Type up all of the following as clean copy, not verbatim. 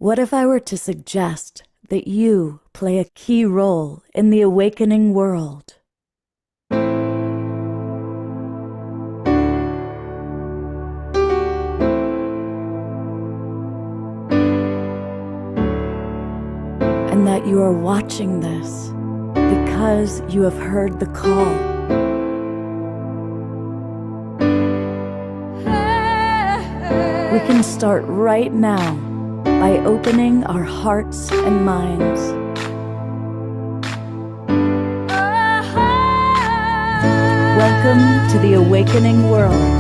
What if I were to suggest that you play a key role in the awakening world? And that you are watching this because you have heard the call. We can start right now by opening our hearts and minds. Welcome to the awakening world.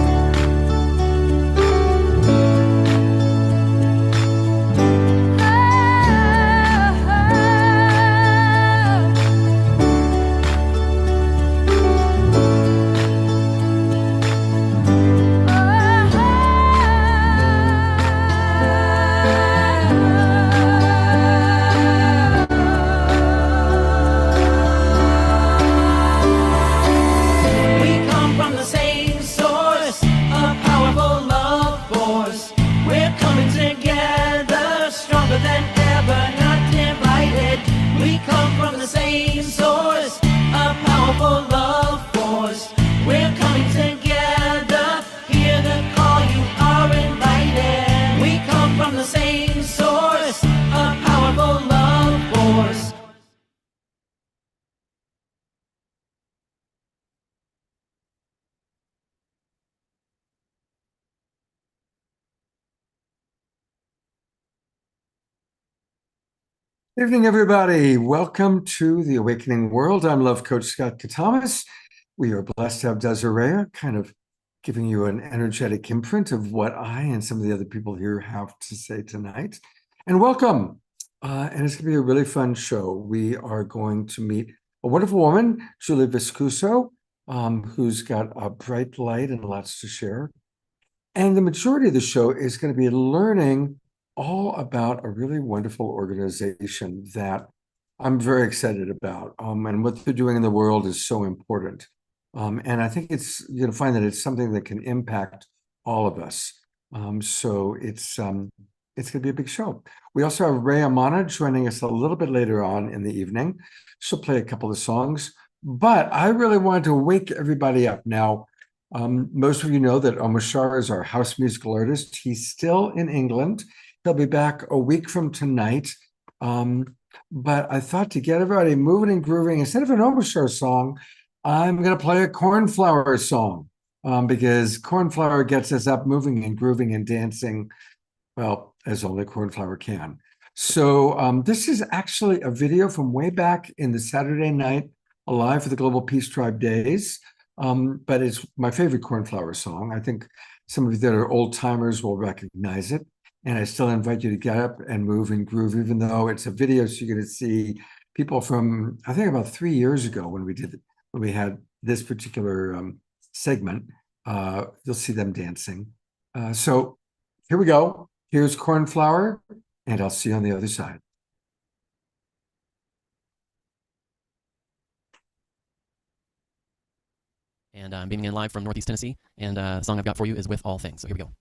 Good evening, everybody. Welcome to the Awakening World. I'm Love Coach Scott Katamas. We are blessed to have Desiree kind of giving you an energetic imprint of what I and some of the other people here have to say tonight. And welcome. And it's going to be a really fun show. We are going to meet a wonderful woman, Julie Viscuso, who's got a bright light and lots to share. And the majority of the show is going to be learning all about a really wonderful organization that I'm very excited about. And what they're doing in the world is so important. And I think you're going to find that it's something that can impact all of us. So it's going to be a big show. We also have Ray Amana joining us a little bit later on in the evening. She'll play a couple of songs, but I really wanted to wake everybody up. Now, most of you know that Omar Shah is our house musical artist. He's still in England. He'll be back a week from tonight. But I thought to get everybody moving and grooving, instead of an Omar Shah song, I'm going to play a Cornflower song because Cornflower gets us up moving and grooving and dancing, well, as only Cornflower can. So this is actually a video from way back in the Saturday Night Alive for the Global Peace Tribe days. But it's my favorite Cornflower song. I think some of you that are old timers will recognize it. And I still invite you to get up and move and groove, even though it's a video. So you're going to see people from, I think about 3 years ago when we had this particular segment. You'll see them dancing. So here we go. Here's Cornflower, and I'll see you on the other side. And I'm beaming in live from Northeast Tennessee. And the song I've got for you is With All Things. So here we go.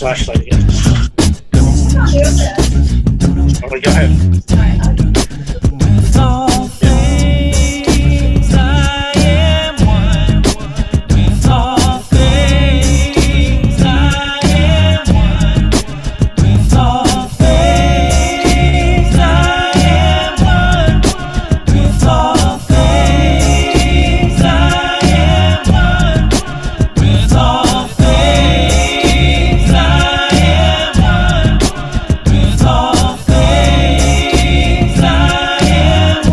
flashlight again. Oh, go ahead. With all things I am one. With all things I am one. With all things I am one. With all things I am one. With all things I am one. With all things I am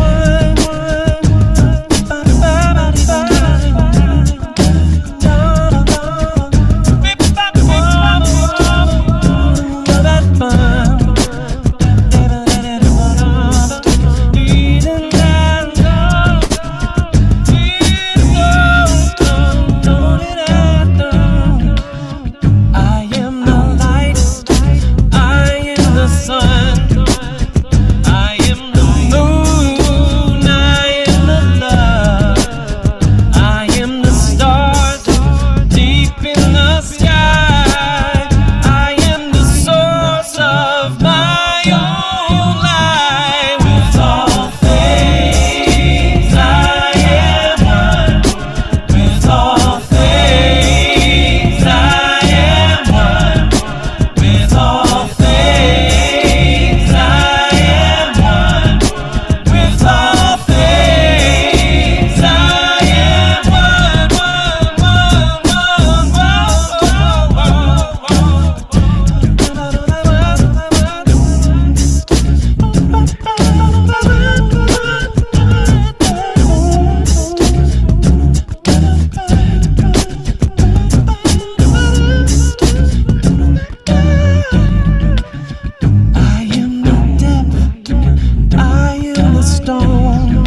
I am the light, I am the sun, I am the moon, I am the love, I am the stars deep in the sky, I am the source of my own life. With all things I am one. With all things I am one. With all things I am one. With all things I am I am the depth, I am the storm,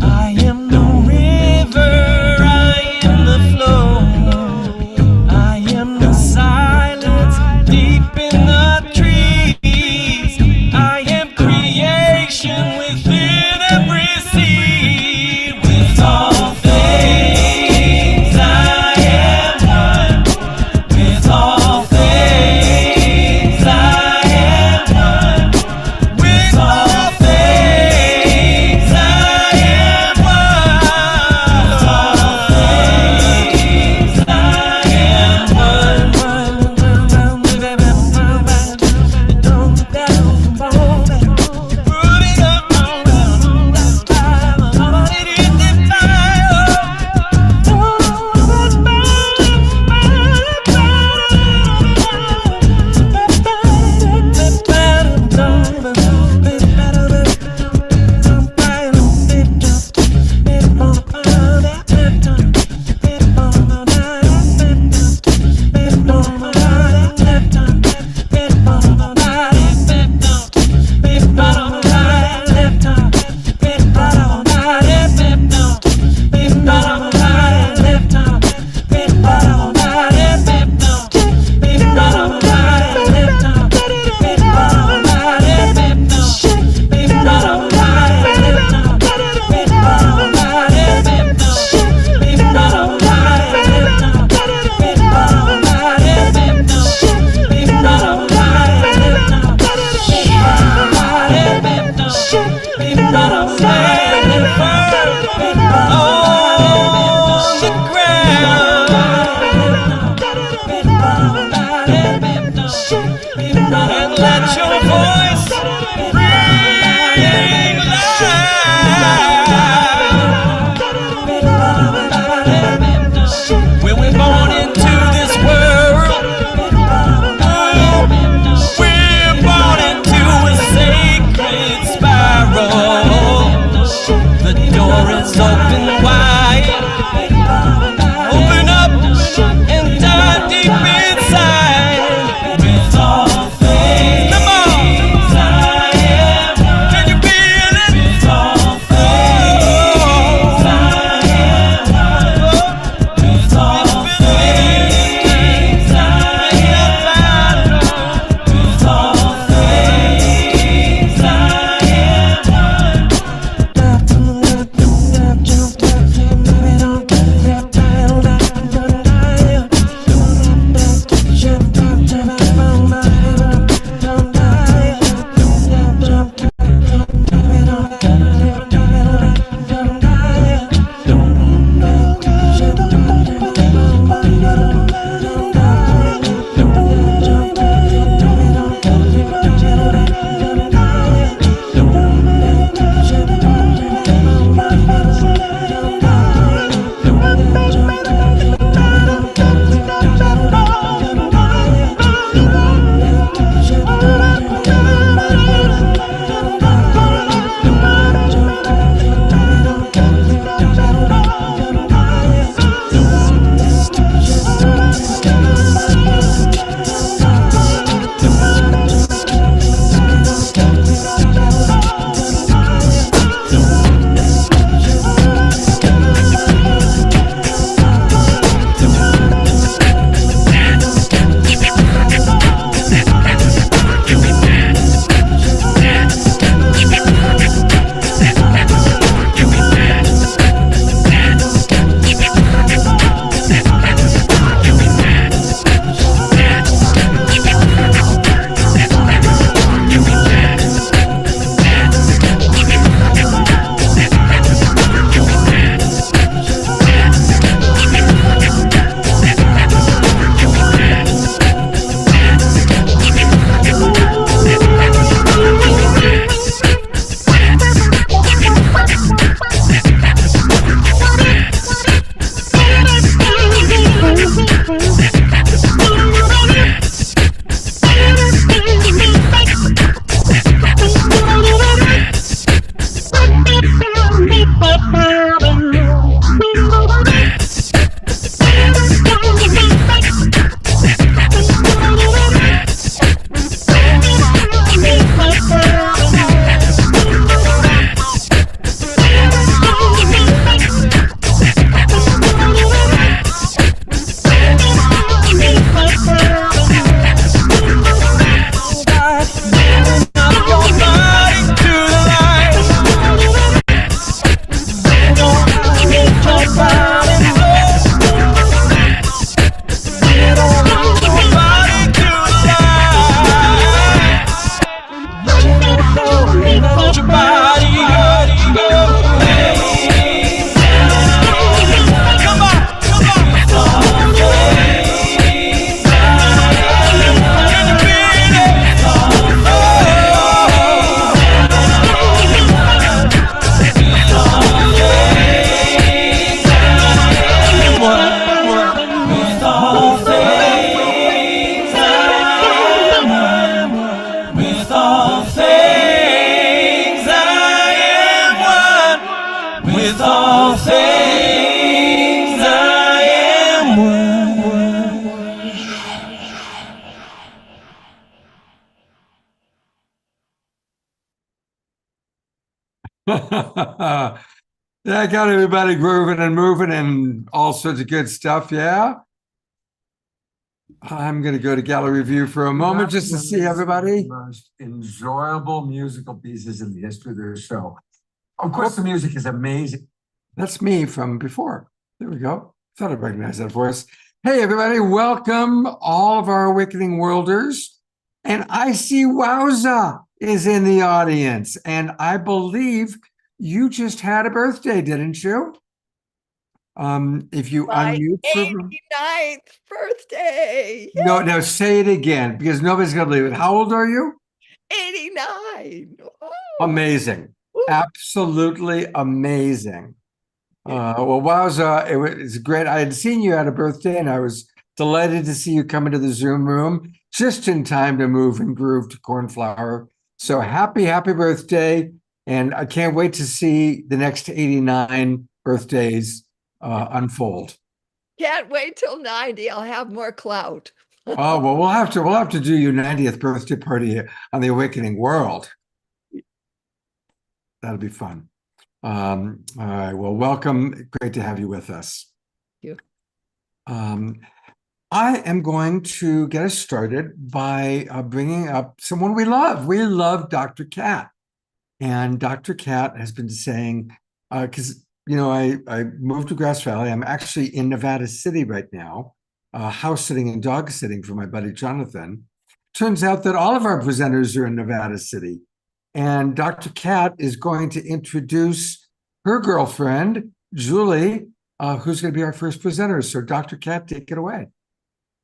I am the river, I am the flow, I am the silence deep in the trees, I am creation within every seed. With all things I am one. With all things I am one. With all things With all things I am one. Yeah, I got everybody grooving and moving and all sorts of good stuff. Yeah. I'm going to go to gallery view for a moment just to see everybody. Most enjoyable musical pieces in the history of their show. Of course, the music is amazing. That's me from before. There we go. Thought I recognized that voice. Hey, everybody. Welcome all of our Awakening Worlders. And I see Wowza is in the audience. And I believe you just had a birthday, didn't you? If you My unmute for 89th birthday. no, say it again because nobody's gonna believe it. How old are you? 89. Oh, Amazing, woo. absolutely amazing. Well, wowza, it's great. I had seen you at a birthday, and I was delighted to see you come into the Zoom room just in time to move and groove to Cornflower. So happy birthday! And I can't wait to see the next 89 birthdays unfold. Can't wait till 90. I'll have more clout. Oh, well, we'll have to do your 90th birthday party on the Awakening World. That'll be fun. All right. Well, welcome. Great to have you with us. Thank I am going to get us started by bringing up someone we love. We love Dr. Kat. And Dr. Kat has been saying, because, I moved to Grass Valley. I'm actually in Nevada City right now, house sitting and dog sitting for my buddy Jonathan. Turns out that all of our presenters are in Nevada City. And Dr. Kat is going to introduce her girlfriend, Julie, who's going to be our first presenter. So Dr. Kat, take it away.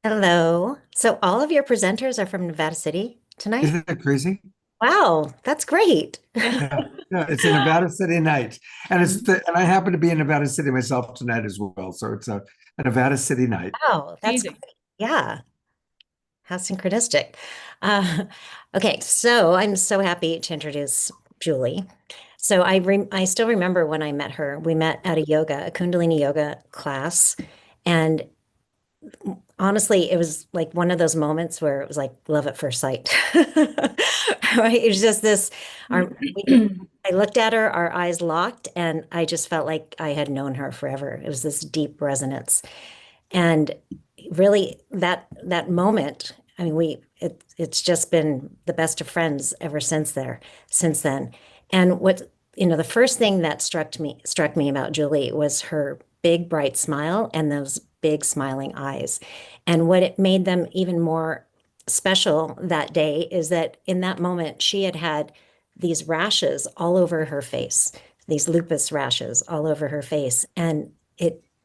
Hello. So all of your presenters are from Nevada City tonight? Isn't that crazy? Wow, that's great. Yeah, it's a Nevada City night. And and I happen to be in Nevada City myself tonight as well. So it's a Nevada City night. Wow, that's great. Yeah. How synchronistic. Okay, so I'm so happy to introduce Julie. So I still remember when I met her. We met at a Kundalini yoga class, and honestly, it was like one of those moments where it was like love at first sight. Right? It was just this. I looked at her, our eyes locked, and I just felt like I had known her forever. It was this deep resonance, and really that moment. I mean, it's just been the best of friends ever since then. And the first thing that struck me about Julie was her big bright smile and those big smiling eyes. And what it made them even more special that day is that in that moment she had these rashes all over her face, these lupus rashes all over her face. And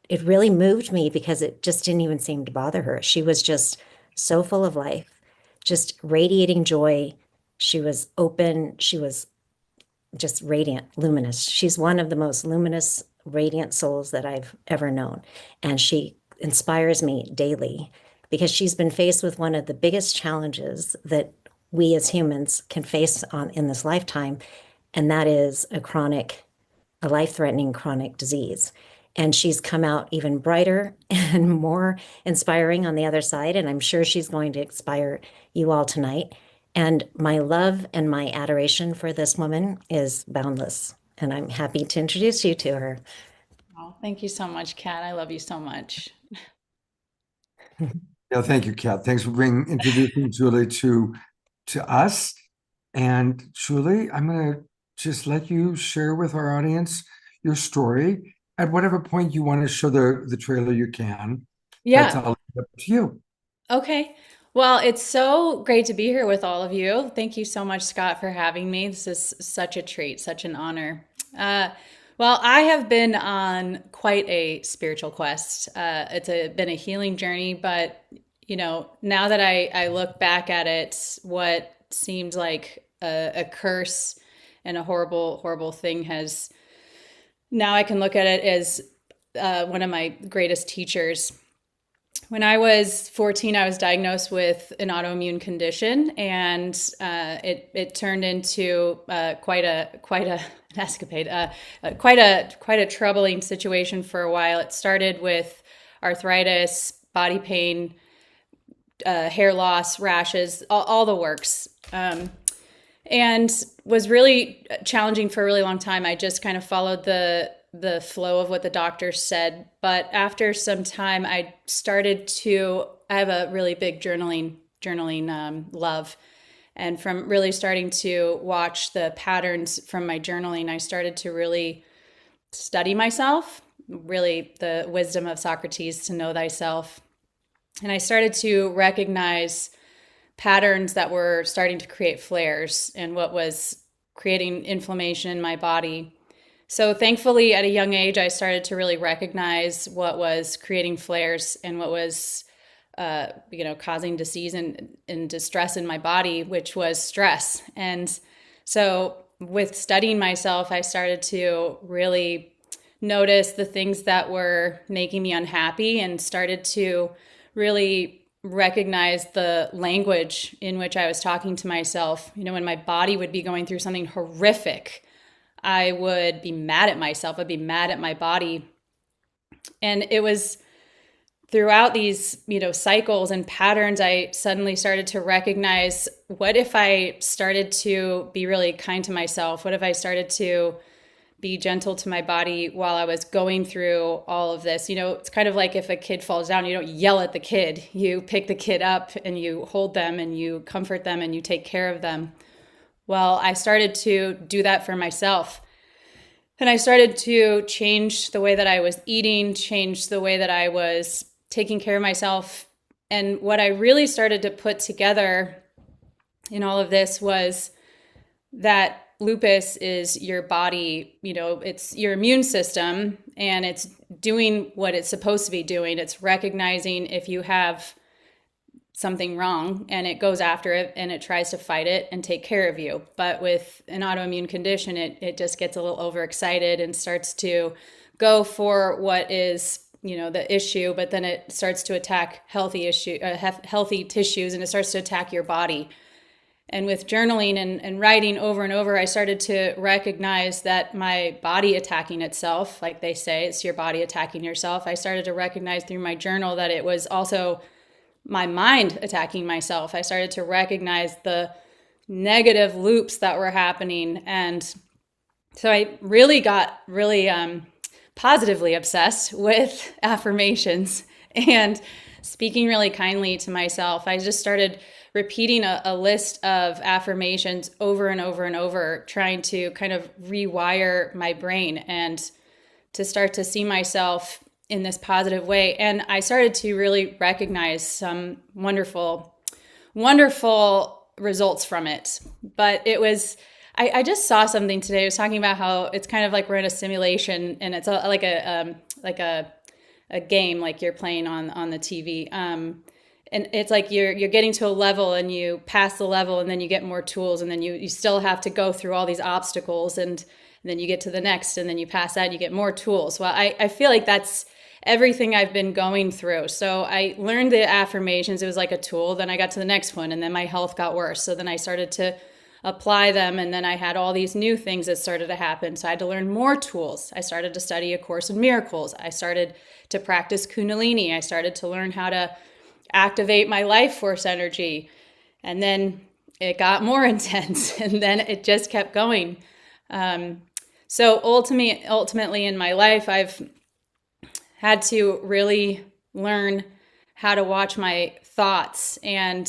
it really moved me because it just didn't even seem to bother her. She was just so full of life, just radiating joy. She was open. She was just radiant, luminous. She's one of the most luminous, radiant souls that I've ever known. And she inspires me daily because she's been faced with one of the biggest challenges that we as humans can face in this lifetime. And that is a life-threatening chronic disease. And she's come out even brighter and more inspiring on the other side. And I'm sure she's going to inspire you all tonight. And my love and my adoration for this woman is boundless. And I'm happy to introduce you to her. Oh, thank you so much, Kat. I love you so much. Yeah, thank you, Kat. Thanks for introducing Julie to us. And Julie, I'm going to just let you share with our audience your story. At whatever point you want to show the trailer, you can. Yeah. That's all up to you. Okay. Well, it's so great to be here with all of you. Thank you so much, Scott, for having me. This is such a treat, such an honor. Well, I have been on quite a spiritual quest. It's been a healing journey, but now that I look back at it, what seemed like a curse and a horrible, horrible thing now I can look at it as one of my greatest teachers. when I was 14, I was diagnosed with an autoimmune condition, and it turned into quite an escapade, quite a troubling situation for a while. It started with arthritis, body pain, hair loss, rashes, all the works, and was really challenging for a really long time. I just kind of followed the flow of what the doctor said. But after some time, I have a really big journaling love. And from really starting to watch the patterns from my journaling, I started to really study myself, really the wisdom of Socrates, to know thyself. And I started to recognize patterns that were starting to create flares and what was creating inflammation in my body. So thankfully, at a young age, I started to really recognize what was creating flares and what was, causing disease and distress in my body, which was stress. And so with studying myself, I started to really notice the things that were making me unhappy and started to really recognize the language in which I was talking to myself. When my body would be going through something horrific, I would be mad at myself. I'd be mad at my body. And it was throughout these, cycles and patterns, I suddenly started to recognize, what if I started to be really kind to myself? What if I started to be gentle to my body while I was going through all of this? It's kind of like if a kid falls down, you don't yell at the kid. You pick the kid up and you hold them and you comfort them and you take care of them. Well, I started to do that for myself. And I started to change the way that I was eating, change the way that I was taking care of myself. And what I really started to put together in all of this was that lupus is your body, it's your immune system, and it's doing what it's supposed to be doing. It's recognizing if you have something wrong, and it goes after it and it tries to fight it and take care of you. But with an autoimmune condition, it just gets a little overexcited and starts to go for what is, the issue, but then it starts to attack healthy tissues, and it starts to attack your body. And with journaling and writing over and over, I started to recognize that my body attacking itself, like they say, it's your body attacking yourself. I started to recognize through my journal that it was also my mind attacking myself. I started to recognize the negative loops that were happening. And so I really got positively obsessed with affirmations and speaking really kindly to myself. I just started repeating a list of affirmations over and over and over, trying to kind of rewire my brain and to start to see myself in this positive way. And I started to really recognize some wonderful, wonderful results from it. But it was, I just saw something today. I was talking about how it's kind of like we're in a simulation, and it's like a game, like you're playing on the TV. And it's like you're getting to a level, and you pass the level, and then you get more tools, and then you still have to go through all these obstacles, and then you get to the next, and then you pass that, and you get more tools. Well, I feel like that's everything I've been going through. So I learned the affirmations. It was like a tool. Then I got to the next one, and then my health got worse. So then I started to apply them, and then I had all these new things that started to happen. So I had to learn more tools. I started to study A Course in Miracles. I started to practice Kundalini. I started to learn how to activate my life force energy. And then it got more intense, and then it just kept going. So ultimately in my life, I've had to really learn how to watch my thoughts, and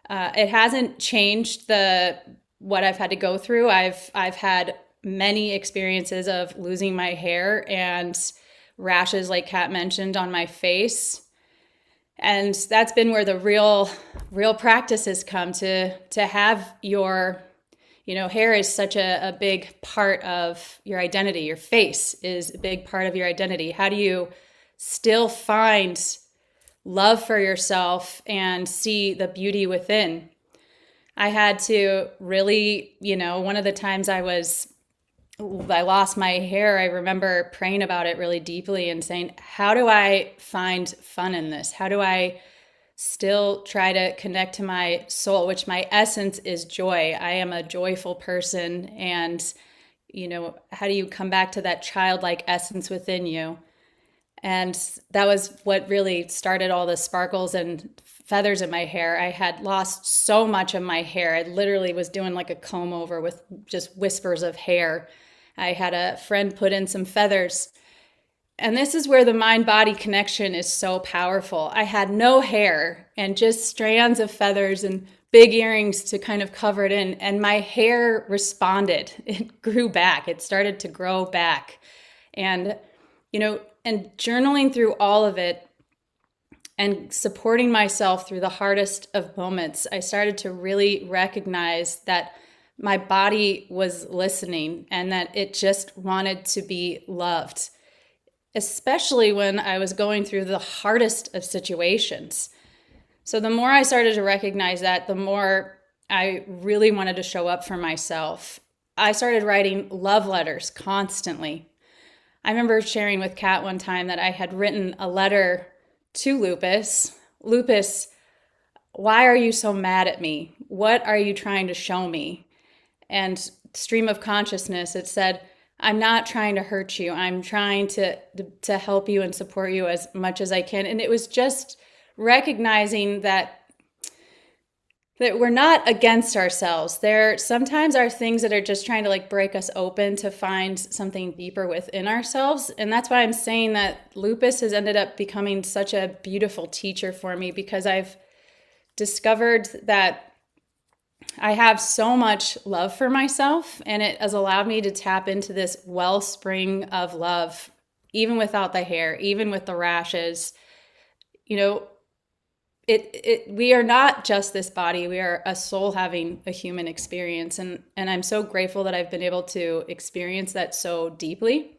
it hasn't changed what I've had to go through. I've had many experiences of losing my hair and rashes, like Kat mentioned, on my face. And that's been where the real practice has come, to have your, hair is such a big part of your identity. Your face is a big part of your identity. How do you still find love for yourself and see the beauty within? I had to really, one of the times I was I lost my hair, I remember praying about it really deeply and saying, how do I find fun in this? How do I still try to connect to my soul, which my essence is joy? I am a joyful person. And, how do you come back to that childlike essence within you? And that was what really started all the sparkles and feathers in my hair. I had lost so much of my hair. I literally was doing like a comb over with just whispers of hair. I had a friend put in some feathers. And this is where the mind-body connection is so powerful. I had no hair and just strands of feathers and big earrings to kind of cover it in. And my hair responded. It grew back. It started to grow back. And, and journaling through all of it and supporting myself through the hardest of moments, I started to really recognize that my body was listening and that it just wanted to be loved, especially when I was going through the hardest of situations. So the more I started to recognize that, the more I really wanted to show up for myself. I started writing love letters constantly. I remember sharing with Kat one time that I had written a letter to Lupus. Lupus, why are you so mad at me? What are you trying to show me? And stream of consciousness, it said, I'm not trying to hurt you. I'm trying to help you and support you as much as I can. And it was just recognizing that we're not against ourselves. There sometimes are things that are just trying to like break us open to find something deeper within ourselves. And that's why I'm saying that Lupus has ended up becoming such a beautiful teacher for me, because I've discovered that I have so much love for myself, and it has allowed me to tap into this wellspring of love, even without the hair, even with the rashes. We are not just this body. We are a soul having a human experience. And I'm so grateful that I've been able to experience that so deeply.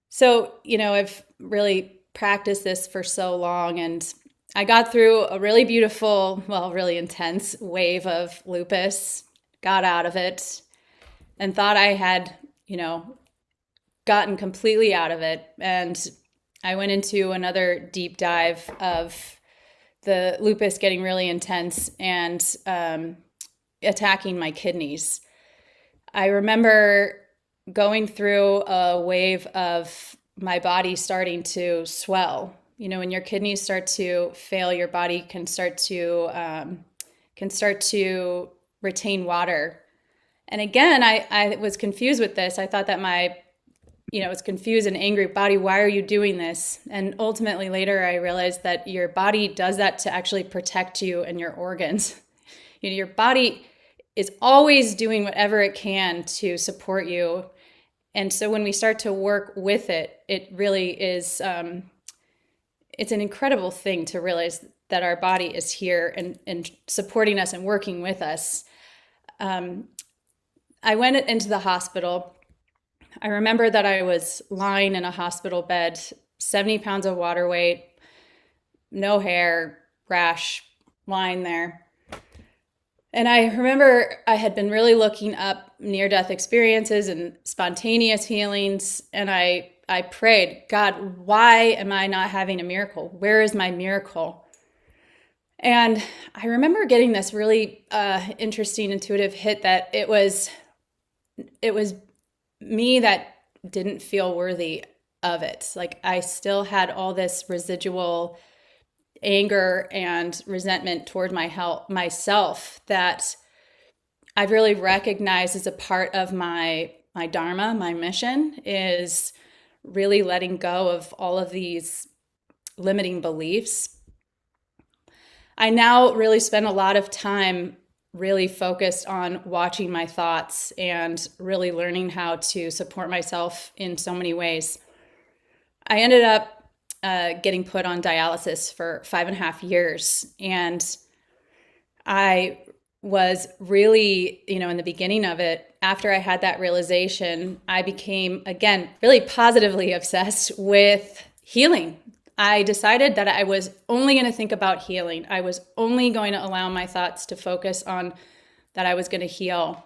So, I've really practiced this for so long, and I got through a really beautiful, really intense wave of lupus, got out of it, and thought I had, gotten completely out of it. And I went into another deep dive of the lupus getting really intense and attacking my kidneys. I remember going through a wave of my body starting to swell. When your kidneys start to fail, your body can start to retain water. And again, I was confused with this. I thought that my, it's confused and angry body. Why are you doing this? And ultimately later I realized that your body does that to actually protect you and your organs. Your body is always doing whatever it can to support you. And so when we start to work with it, it really is, it's an incredible thing to realize that our body is here and supporting us and working with us. I went into the hospital. I remember that I was lying in a hospital bed, 70 pounds of water weight, no hair, rash, lying there. And I remember I had been really looking up near-death experiences and spontaneous healings. And I prayed, God, why am I not having a miracle? Where is my miracle? And I remember getting this really interesting intuitive hit that it was me that didn't feel worthy of it. Like I still had all this residual anger and resentment toward myself that I've really recognized as a part of my dharma, my mission, is really letting go of all of these limiting beliefs. I now really spend a lot of time really focused on watching my thoughts and really learning how to support myself in so many ways. I ended up getting put on dialysis for 5.5 years. And I was really, in the beginning of it, after I had that realization, I became, again, really positively obsessed with healing. I decided that I was only going to think about healing. I was only going to allow my thoughts to focus on that I was going to heal.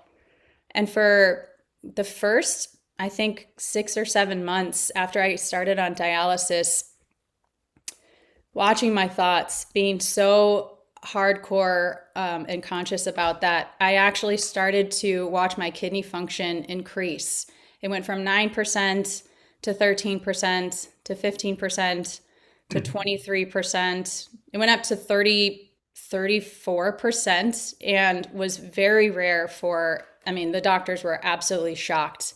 And for the first, I think, 6 or 7 months after I started on dialysis, watching my thoughts, being so hardcore and conscious about that, I actually started to watch my kidney function increase. It went from 9% to 13% to 15% to 23%. It went up to 34%, and was very rare for, I mean, the doctors were absolutely shocked.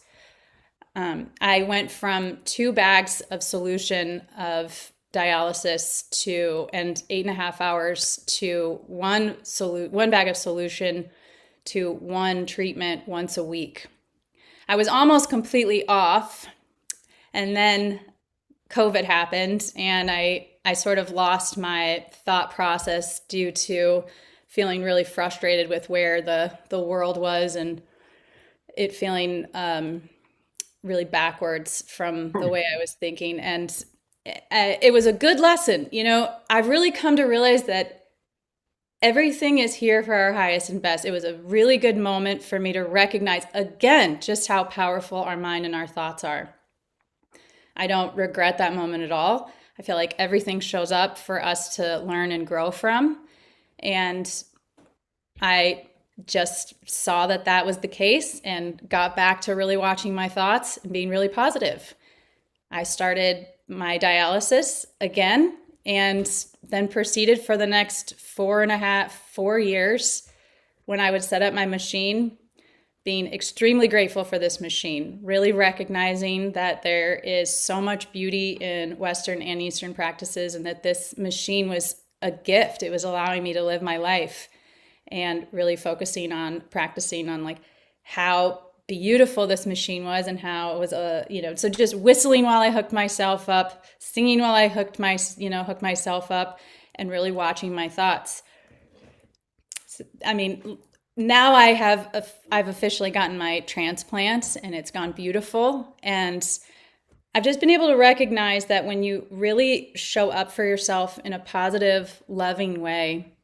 I went from 2 bags of solution of dialysis and 8.5 hours to one bag of solution to 1 treatment once a week. I was almost completely off, and then COVID happened, and I sort of lost my thought process due to feeling really frustrated with where the world was, and it feeling really backwards from the way I was thinking. And it was a good lesson. You know, I've really come to realize that everything is here for our highest and best. It was a really good moment for me to recognize again just how powerful our mind and our thoughts are. I don't regret that moment at all. I feel like everything shows up for us to learn and grow from. And I just saw that that was the case and got back to really watching my thoughts and being really positive. I started my dialysis again, and then proceeded for the next 4 years when I would set up my machine, being extremely grateful for this machine, really recognizing that there is so much beauty in Western and Eastern practices, and that this machine was a gift. It was allowing me to live my life, and really focusing on practicing on like how beautiful this machine was, and how it was so just whistling while I hooked myself up, singing while I hooked myself up, and really watching my thoughts. So, I mean, now I've officially gotten my transplant, and it's gone beautiful, and I've just been able to recognize that when you really show up for yourself in a positive, loving way,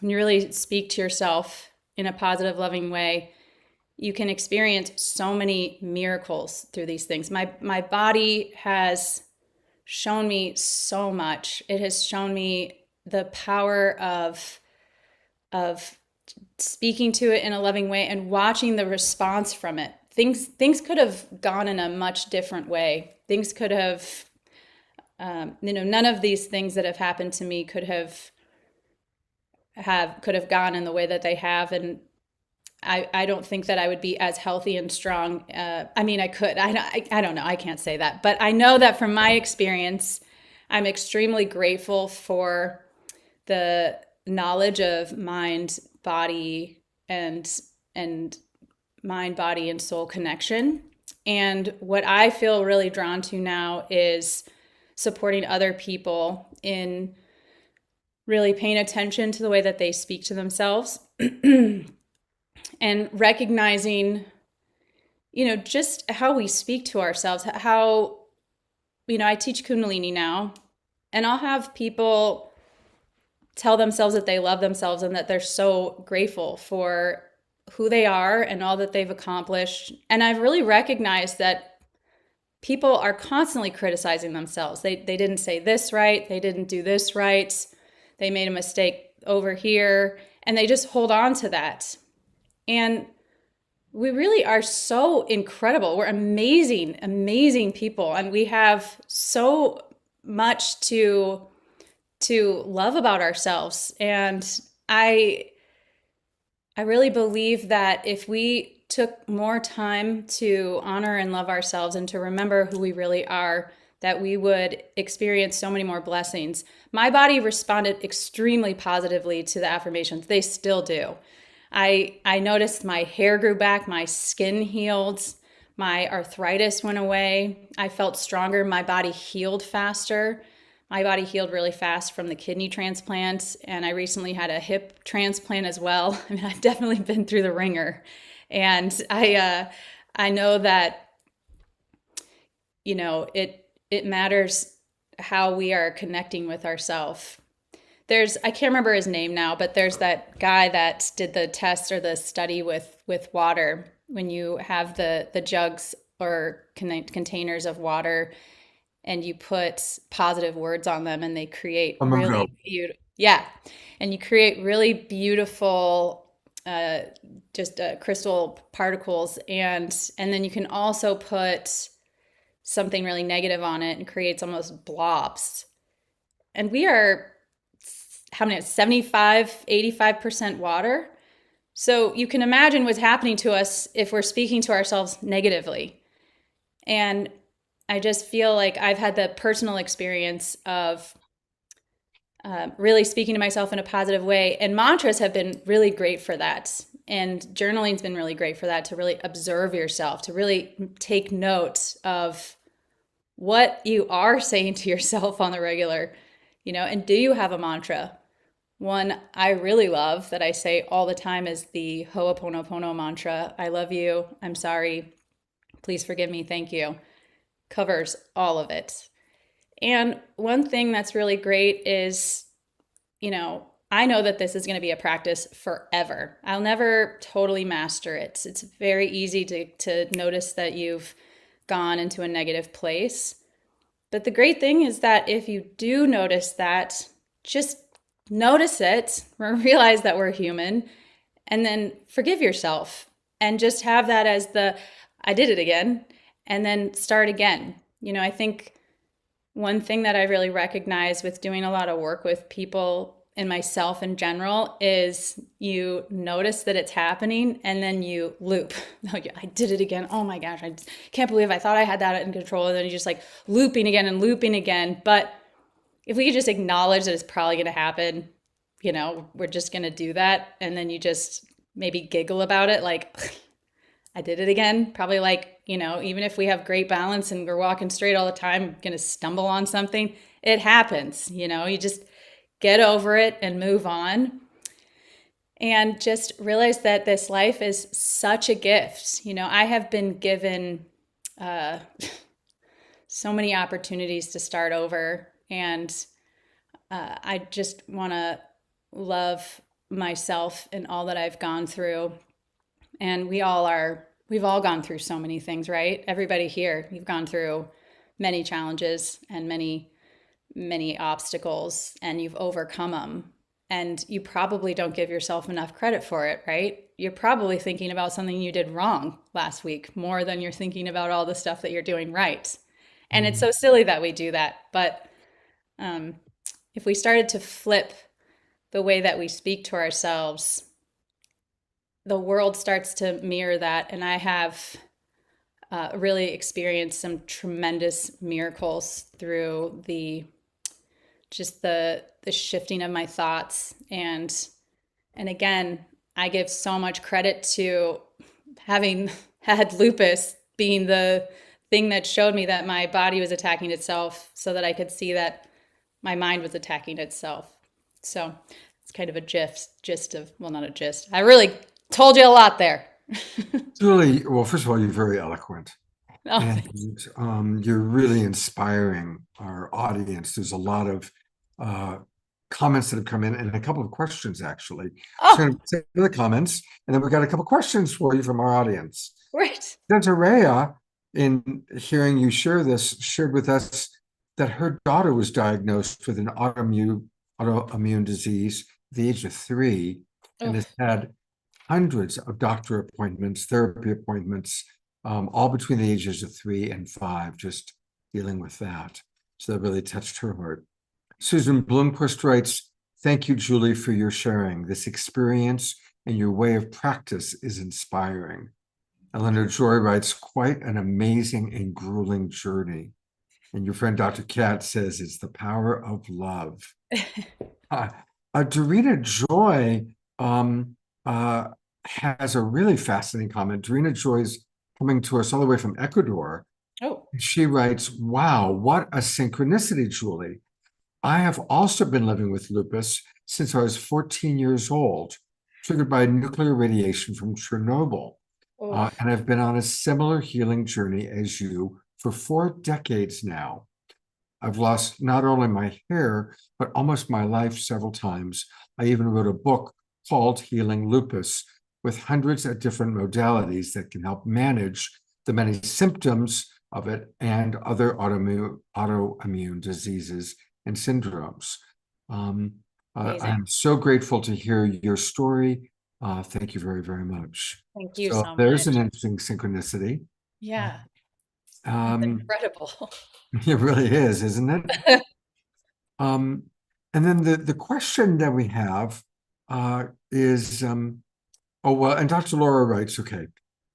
when you really speak to yourself in a positive, loving way, you can experience so many miracles through these things. My body has shown me so much. It has shown me the power of speaking to it in a loving way and watching the response from it. Things could have gone in a much different way. Things could have, none of these things that have happened to me could have gone in the way that they have. And I don't think that I would be as healthy and strong. I mean, I could. I don't know. I can't say that. But I know that from my experience, I'm extremely grateful for the knowledge of mind, body, and mind, body, and soul connection. And what I feel really drawn to now is supporting other people in really paying attention to the way that they speak to themselves. And recognizing, just how we speak to ourselves, how, I teach Kundalini now, and I'll have people tell themselves that they love themselves and that they're so grateful for who they are and all that they've accomplished. And I've really recognized that people are constantly criticizing themselves. They didn't say this right. They didn't do this right. They made a mistake over here, and they just hold on to that. And we really are so incredible. We're amazing, amazing people. And we have so much to love about ourselves. And I really believe that if we took more time to honor and love ourselves and to remember who we really are, that we would experience so many more blessings. My body responded extremely positively to the affirmations. They still do. I noticed my hair grew back, my skin healed, my arthritis went away. I felt stronger. My body healed faster. My body healed really fast from the kidney transplant, and I recently had a hip transplant as well. I mean, I've definitely been through the ringer, and I know that it matters how we are connecting with ourselves. I can't remember his name now, but there's that guy that did the test or the study with water. when you have the jugs or containers of water and you put positive words on them and they create Flamingo. really beautiful, yeah. And you create really beautiful crystal particles, and then you can also put something really negative on it and creates almost blobs. And we are, how many, 75, 85% water. So you can imagine what's happening to us if we're speaking to ourselves negatively. And I just feel like I've had the personal experience of really speaking to myself in a positive way. And mantras have been really great for that. And journaling's been really great for that, to really observe yourself, to really take note of what you are saying to yourself on the regular, and do you have a mantra? One I really love that I say all the time is the Ho'oponopono mantra. I love you. I'm sorry. Please forgive me. Thank you. Covers all of it. And one thing that's really great is, I know that this is going to be a practice forever. I'll never totally master it. It's very easy to notice that you've gone into a negative place. But the great thing is that if you do notice that, just notice it, realize that we're human, and then forgive yourself and just have that as I did it again, and then start again. I think one thing that I really recognize with doing a lot of work with people and myself in general is you notice that it's happening and then you loop. Oh yeah, I did it again. Oh my gosh, I can't believe I thought I had that in control. And then you're just like looping again and looping again. But if we could just acknowledge that it's probably going to happen, we're just going to do that. And then you just maybe giggle about it. Like, I did it again. Probably like, even if we have great balance and we're walking straight all the time, going to stumble on something. It happens, you just get over it and move on. And just realize that this life is such a gift. I have been given so many opportunities to start over. And I just want to love myself and all that I've gone through. And we've all gone through so many things, right? Everybody here, you've gone through many challenges and many, many obstacles, and you've overcome them. And you probably don't give yourself enough credit for it, right? You're probably thinking about something you did wrong last week more than you're thinking about all the stuff that you're doing right. And it's so silly that we do that. But if we started to flip the way that we speak to ourselves, the world starts to mirror that. And I have really experienced some tremendous miracles through the shifting of my thoughts. And again, I give so much credit to having had lupus being the thing that showed me that my body was attacking itself, so that I could see that my mind was attacking itself. So it's kind of a gist of, well, not a gist. I really told you a lot there. Julie, well, first of all, you're very eloquent. Oh, And you're really inspiring our audience. There's a lot of comments that have come in and a couple of questions, actually. Oh. So I'm going to say the comments, and then we've got a couple of questions for you from our audience. right. Desiree, in hearing you share this, shared with us that her daughter was diagnosed with an autoimmune disease at the age of 3 and has had hundreds of doctor appointments, therapy appointments, all between the ages of 3 and 5, just dealing with that. So that really touched her heart. Susan Blomquist writes, "Thank you, Julie, for your sharing. This experience and your way of practice is inspiring." Eleanor Joy writes, "Quite an amazing and grueling journey." And your friend Dr. Kat says, "It's the power of love." Dorina Joy has a really fascinating comment. Dorina Joy's coming to us all the way from Ecuador. Oh. She writes, "Wow, what a synchronicity, Julie. I have also been living with lupus since I was 14 years old, triggered by nuclear radiation from Chernobyl. And I've been on a similar healing journey as you for 4 decades now. I've lost not only my hair, but almost my life several times. I even wrote a book called Healing Lupus. with hundreds of different modalities that can help manage the many symptoms of it and other autoimmune diseases and syndromes. Amazing. I'm so grateful to hear your story. Thank you very, very much. Thank you So so there's much. an interesting synchronicity. Yeah, that's Um, incredible. it really is, isn't it? And then the question that we have is, oh, well, and Dr. Laura writes, okay,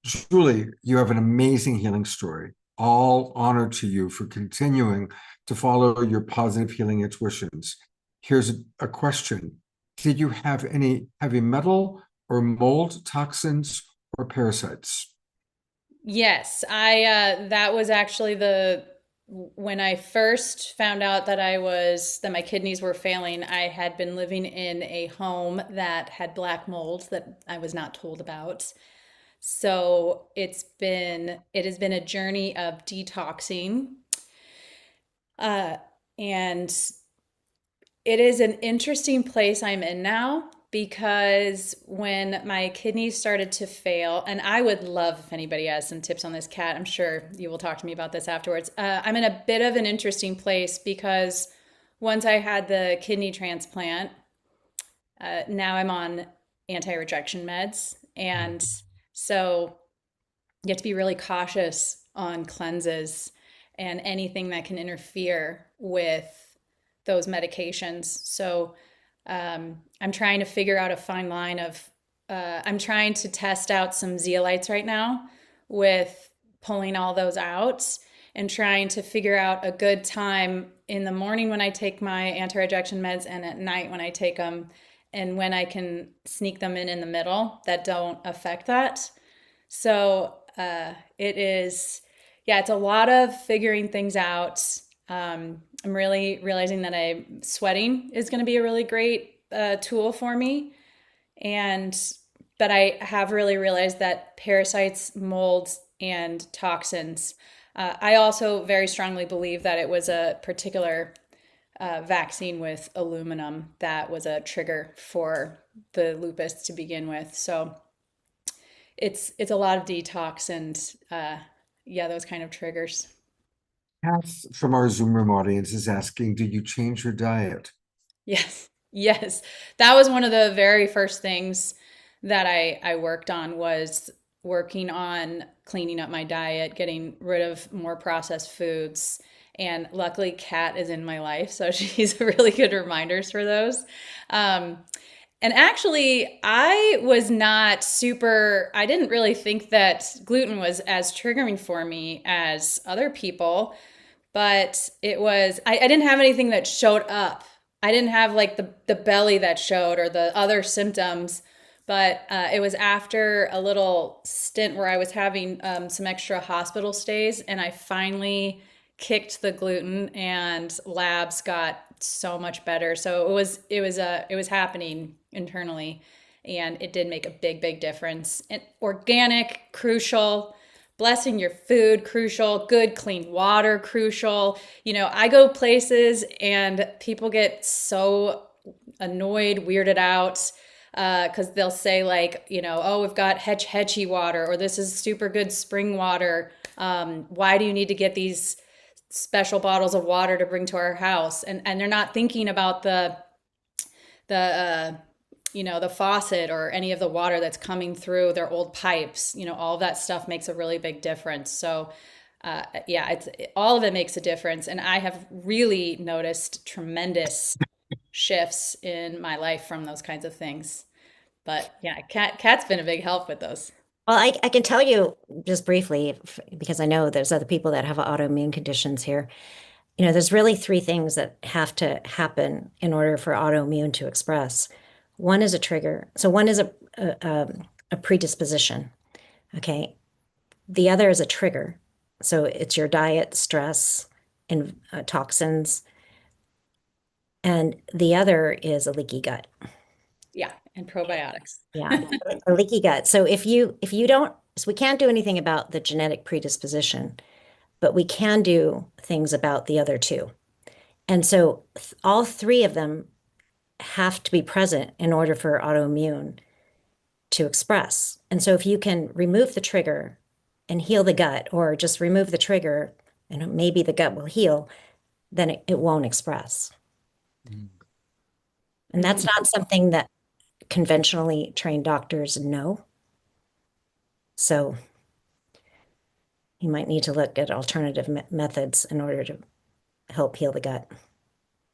Julie, you have an amazing healing story. All honor to you for continuing to follow your positive healing intuitions. Here's a question. Did you have any heavy metal or mold toxins or parasites? Yes, I that was actually when I first found out that that my kidneys were failing, I had been living in a home that had black mold that I was not told about. So it has been a journey of detoxing. And it is an interesting place I'm in now because when my kidneys started to fail, and I would love if anybody has some tips on this, Kat, I'm sure you will talk to me about this afterwards. I'm in a bit of an interesting place because once I had the kidney transplant, now I'm on anti-rejection meds. And so you have to be really cautious on cleanses and anything that can interfere with those medications. So I'm trying to figure out a fine line of, I'm trying to test out some zeolites right now with pulling all those out and trying to figure out a good time in the morning when I take my anti-rejection meds and at night when I take them, and when I can sneak them in the middle that don't affect that. So it's a lot of figuring things out. I'm really realizing that sweating is going to be a really great tool for me. But I have really realized that parasites, molds, and toxins. I also very strongly believe that it was a particular vaccine with aluminum that was a trigger for the lupus to begin with. So it's a lot of detox and those kind of triggers. Kath from our Zoom room audience is asking, did you change your diet? Yes. That was one of the very first things that I worked on, was working on cleaning up my diet, getting rid of more processed foods. And luckily, Kat is in my life, so she's really good reminders for those. And actually, I didn't really think that gluten was as triggering for me as other people, but I didn't have anything that showed up. I didn't have like the belly that showed or the other symptoms, but it was after a little stint where I was having some extra hospital stays, and I finally kicked the gluten and labs got so much better. So it was happening internally, and it did make a big difference. And organic, crucial. Blessing your food, crucial. Good, clean water, crucial. I go places and people get so annoyed, weirded out, because they'll say like, oh, we've got Hetchy water, or this is super good spring water. Why do you need to get these special bottles of water to bring to our house? And they're not thinking about the faucet or any of the water that's coming through their old pipes. All of that stuff makes a really big difference. So all of it makes a difference. And I have really noticed tremendous shifts in my life from those kinds of things. But yeah, Kat's been a big help with those. Well, I can tell you just briefly, because I know there's other people that have autoimmune conditions here. There's really three things that have to happen in order for autoimmune to express. One is a trigger. So one is a predisposition. Okay. The other is a trigger. So it's your diet, stress, and toxins. And the other is a leaky gut. Yeah, and probiotics. Yeah, a leaky gut. So if you don't, so we can't do anything about the genetic predisposition, but we can do things about the other two. And so all three of them have to be present in order for autoimmune to express. And so if you can remove the trigger and heal the gut, or just remove the trigger and maybe the gut will heal, then it won't express. And that's not something that conventionally trained doctors know. So you might need to look at alternative methods in order to help heal the gut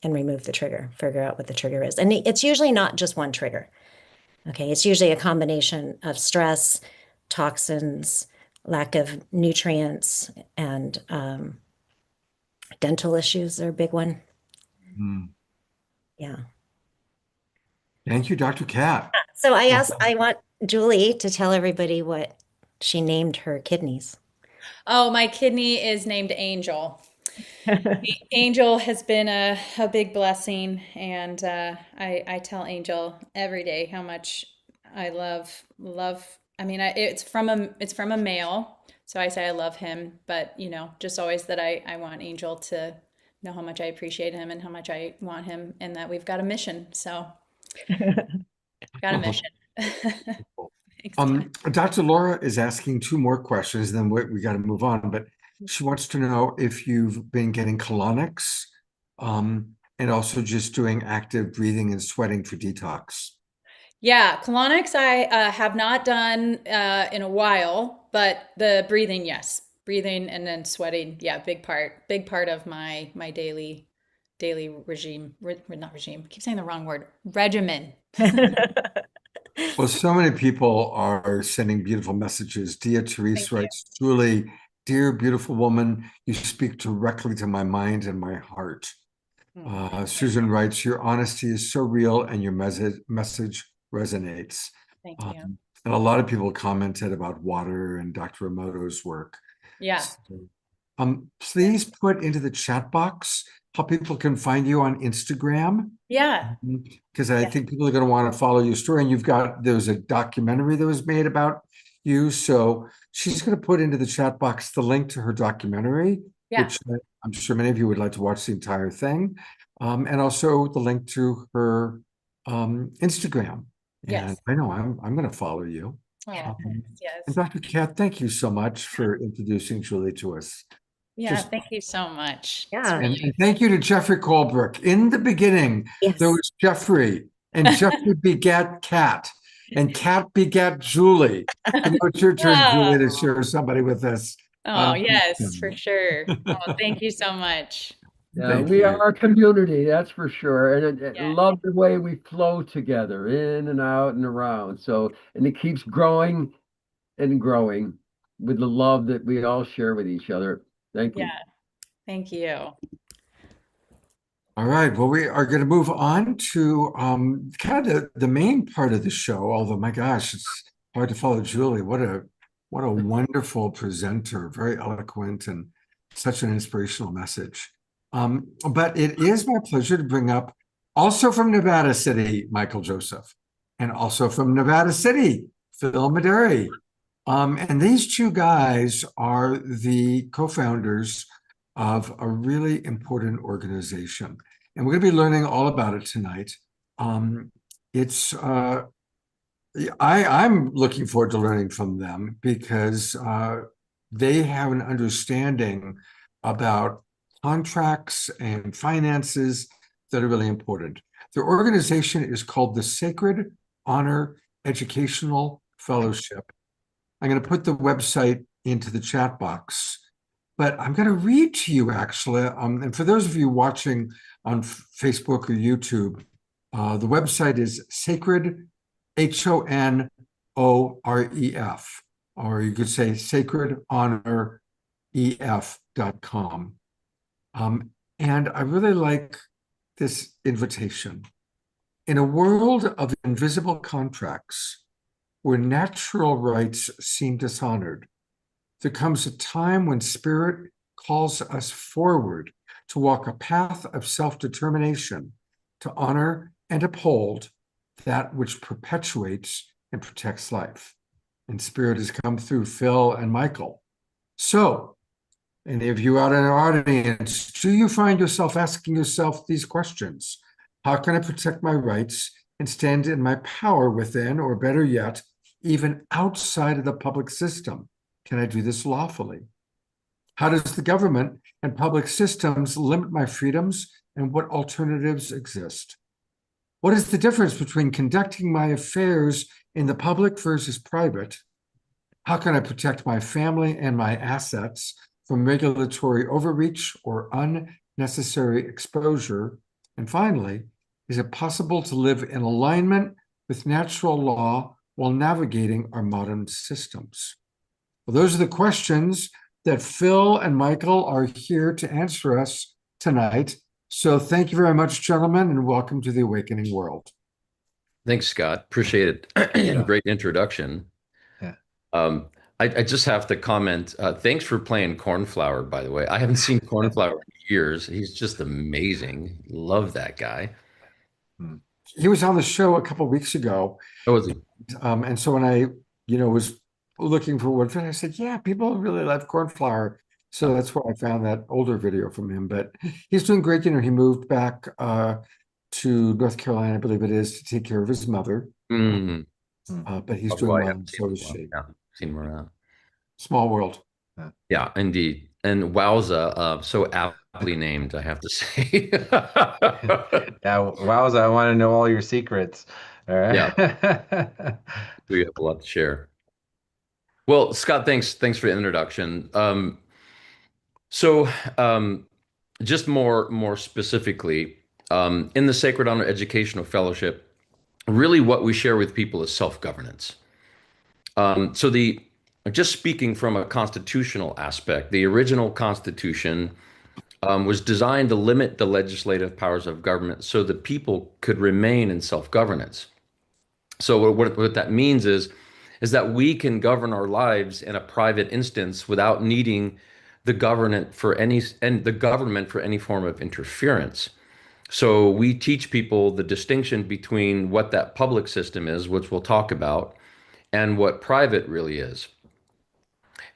and remove the trigger, figure out what the trigger is. And it's usually not just one trigger. Okay, it's usually a combination of stress, toxins, lack of nutrients, and dental issues are a big one. Mm. Yeah. Thank you, Dr. Kat. So I want Julie to tell everybody what she named her kidneys. Oh, my kidney is named Angel. Angel has been a big blessing, and I tell Angel every day how much I love. I mean, it's from a male, so I say I love him, but just always that I want Angel to know how much I appreciate him and how much I want him, and that we've got a mission. So, got a mission. Thanks, Dr. Laura is asking 2 more questions, then we got to move on, but she wants to know if you've been getting colonics, and also just doing active breathing and sweating for detox. Yeah, colonics I have not done in a while, but the breathing, yes. Breathing and then sweating, yeah, big part of my daily regime, not regime, I keep saying the wrong word, regimen. Well, so many people are sending beautiful messages. Dia Therese writes, Julie, dear beautiful woman, you speak directly to my mind and my heart. Susan writes, your honesty is so real and your message resonates. Thank you. And a lot of people commented about water and Dr. Emoto's work. Yeah. So, please put into the chat box how people can find you on Instagram. Yeah. Because I think people are going to want to follow your story. And there's a documentary that was made about you. So she's going to put into the chat box the link to her documentary, which I'm sure many of you would like to watch the entire thing. And also the link to her Instagram. And I know I'm going to follow you. Oh, yes. And Dr. Kat, thank you so much for introducing Julie to us. Yeah, thank you so much. Yeah. And thank you to Jeffrey Colebrook. In the beginning, there was Jeffrey, and Jeffrey begat Kat, and Kat begat Julie. And it's your turn, Julie, to share somebody with us. Oh, yes, for sure. Oh, thank you so much. Yeah, we are a community, that's for sure. And I love the way we flow together, in and out and around. So, and it keeps growing and growing with the love that we all share with each other. Thank you. Yeah, thank you. All right, well, we are going to move on to kind of the main part of the show, although my gosh, it's hard to follow Julie. What a wonderful presenter, very eloquent and such an inspirational message. But it is my pleasure to bring up, also from Nevada City, Michael Joseph, and also from Nevada City, Phil Mederi. And these 2 guys are the co-founders of a really important organization. And we're going to be learning all about it tonight. I'm looking forward to learning from them because they have an understanding about contracts and finances that are really important. Their organization is called the Sacred Honor Educational Fellowship. I'm going to put the website into the chat box, but I'm going to read to you actually. And for those of you watching on Facebook or YouTube, the website is Sacred, HONOREF, or you could say sacredhonoref.com. And I really like this invitation. In a world of invisible contracts, where natural rights seem dishonored, there comes a time when spirit calls us forward to walk a path of self-determination, to honor and uphold that which perpetuates and protects life. And spirit has come through Phil and Michael. So, any of you out in our audience, do you find yourself asking yourself these questions? How can I protect my rights and stand in my power within, or better yet, even outside of the public system? Can I do this lawfully? How does the government and public systems limit my freedoms, and what alternatives exist? What is the difference between conducting my affairs in the public versus private? How can I protect my family and my assets from regulatory overreach or unnecessary exposure? And finally, is it possible to live in alignment with natural law while navigating our modern systems? Well, those are the questions that Phil and Michael are here to answer us tonight. So thank you very much, gentlemen, and welcome to the Awakening World. Thanks, Scott. Appreciate it. Great introduction. Yeah. I just have to comment. Thanks for playing Cornflower, by the way. I haven't seen Cornflower in years. He's just amazing. Love that guy. He was on the show a couple of weeks ago. Oh, was he? And so when I, was looking for what I said, yeah, people really love Cornflower. So that's where I found that older video from him. But he's doing great. He moved back to North Carolina, I believe it is, to take care of his mother. But he's doing well, and so is she. Yeah, seen him around. Small world. Yeah, indeed. And wowza, so aptly named, I have to say. Yeah, wowza, I want to know all your secrets. All right. Yeah. We have a lot to share. Well, Scott, thanks for the introduction. Just more specifically, in the Sacred Honor Educational Fellowship, really what we share with people is self-governance. Just speaking from a constitutional aspect, the original Constitution was designed to limit the legislative powers of government so that people could remain in self-governance. So what that means is that we can govern our lives in a private instance without needing the government for any form of interference. So we teach people the distinction between what that public system is, which we'll talk about, and what private really is.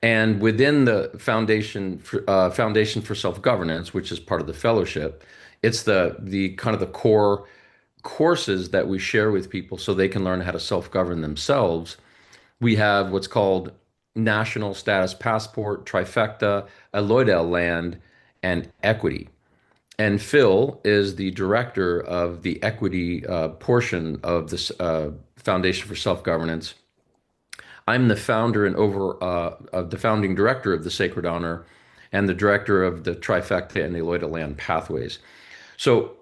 And within the Foundation for Self-Governance, which is part of the fellowship, it's the kind of the core courses that we share with people so they can learn how to self-govern themselves. We have what's called National Status Passport, Trifecta, Aloydale Land, and Equity. And Phil is the director of the equity portion of this Foundation for Self-Governance. I'm the founder and of the founding director of the Sacred Honor and the director of the Trifecta and the Aloydale Land Pathways. So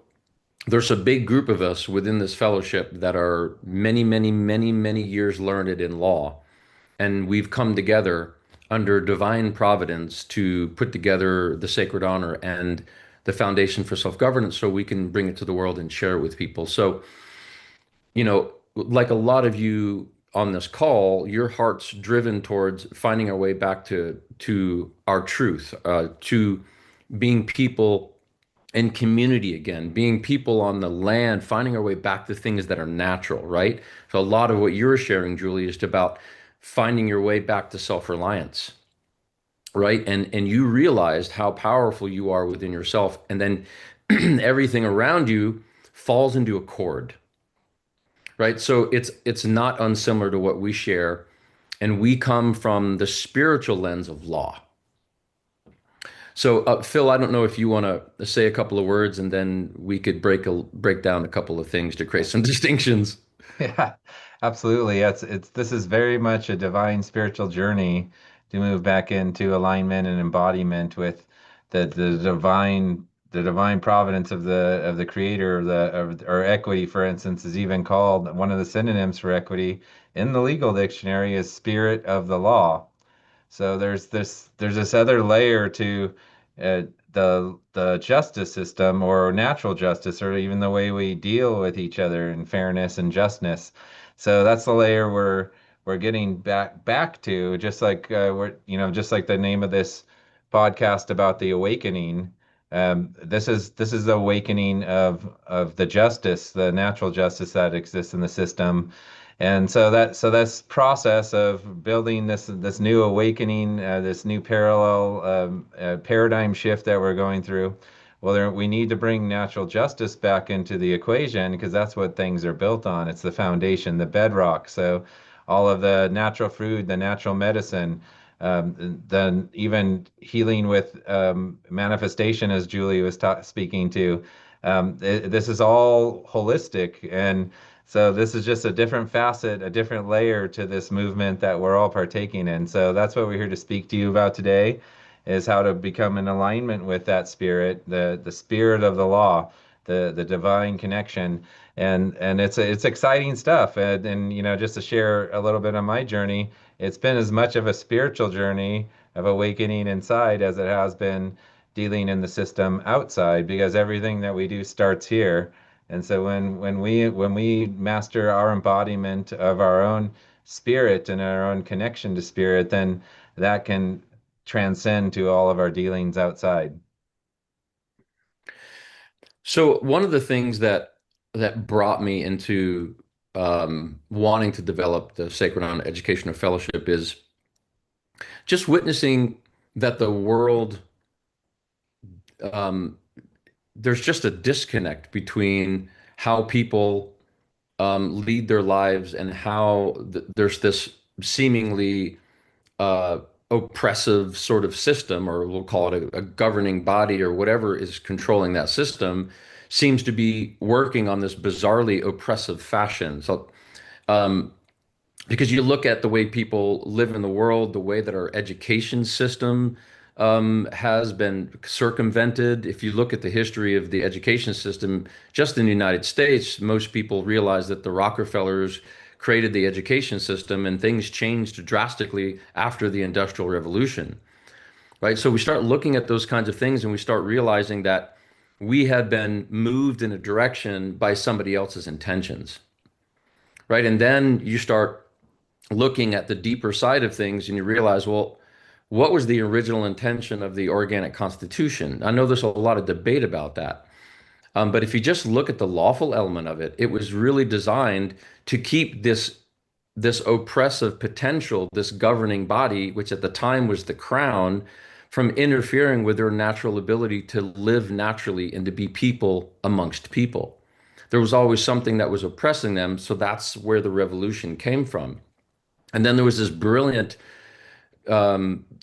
there's a big group of us within this fellowship that are many, many, many, many years learned in law. And we've come together under divine providence to put together the Sacred Honor and the Foundation for Self-Governance so we can bring it to the world and share it with people. So, like a lot of you on this call, your heart's driven towards finding our way back to our truth, to being people in community again, being people on the land, finding our way back to things that are natural, right? So a lot of what you're sharing, Julie, is about finding your way back to self-reliance, right? And you realized how powerful you are within yourself, and then everything around you falls into accord, right? So it's not unsimilar to what we share, and we come from the spiritual lens of law. So Phil, I don't know if you want to say a couple of words, and then we could break down a couple of things to create some distinctions. Yeah, absolutely. This is very much a divine spiritual journey to move back into alignment and embodiment with the divine providence of the creator or equity, for instance, is even called, one of the synonyms for equity in the legal dictionary is spirit of the law. So there's this other layer to the justice system, or natural justice, or even the way we deal with each other in fairness and justness. So that's the layer we're getting back to, just like just like the name of this podcast about the awakening. This is the awakening of the justice, the natural justice that exists in the system. And so this process of building this new awakening, this new parallel paradigm shift that we're going through, well, we need to bring natural justice back into the equation, because that's what things are built on. It's the foundation, the bedrock. So all of the natural food, the natural medicine, then even healing with manifestation, as Julie was speaking to. This is all holistic. And so this is just a different facet, a different layer to this movement that we're all partaking in. So that's what we're here to speak to you about today, is how to become in alignment with that spirit, the spirit of the law, the divine connection. And it's exciting stuff. And you know, just to share a little bit on my journey, it's been as much of a spiritual journey of awakening inside as it has been dealing in the system outside, because everything that we do starts here. And so when we master our embodiment of our own spirit and our own connection to spirit, then that can transcend to all of our dealings outside. So one of the things that brought me into wanting to develop the Sacred Honor Educational Fellowship is just witnessing that the world, there's just a disconnect between how people lead their lives and how there's this seemingly oppressive sort of system, or we'll call it a governing body or whatever is controlling that system, seems to be working on this bizarrely oppressive fashion. So because you look at the way people live in the world, the way that our education system has been circumvented. If you look at the history of the education system, just in the United States, most people realize that the Rockefellers created the education system and things changed drastically after the Industrial Revolution, right? So we start looking at those kinds of things and we start realizing that we had been moved in a direction by somebody else's intentions, right? And then you start looking at the deeper side of things and you realize, well, what was the original intention of the organic constitution? I know there's a lot of debate about that. But if you just look at the lawful element of it, it was really designed to keep this oppressive potential, this governing body, which at the time was the crown, from interfering with their natural ability to live naturally and to be people amongst people. There was always something that was oppressing them, so that's where the revolution came from. And then there was this brilliant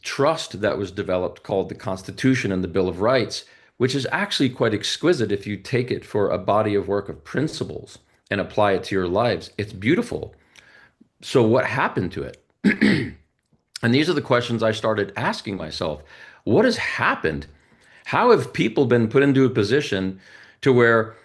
trust that was developed called the Constitution and the Bill of Rights, which is actually quite exquisite if you take it for a body of work of principles and apply it to your lives. It's beautiful. So what happened to it? And these are the questions I started asking myself. What has happened? How have people been put into a position to where,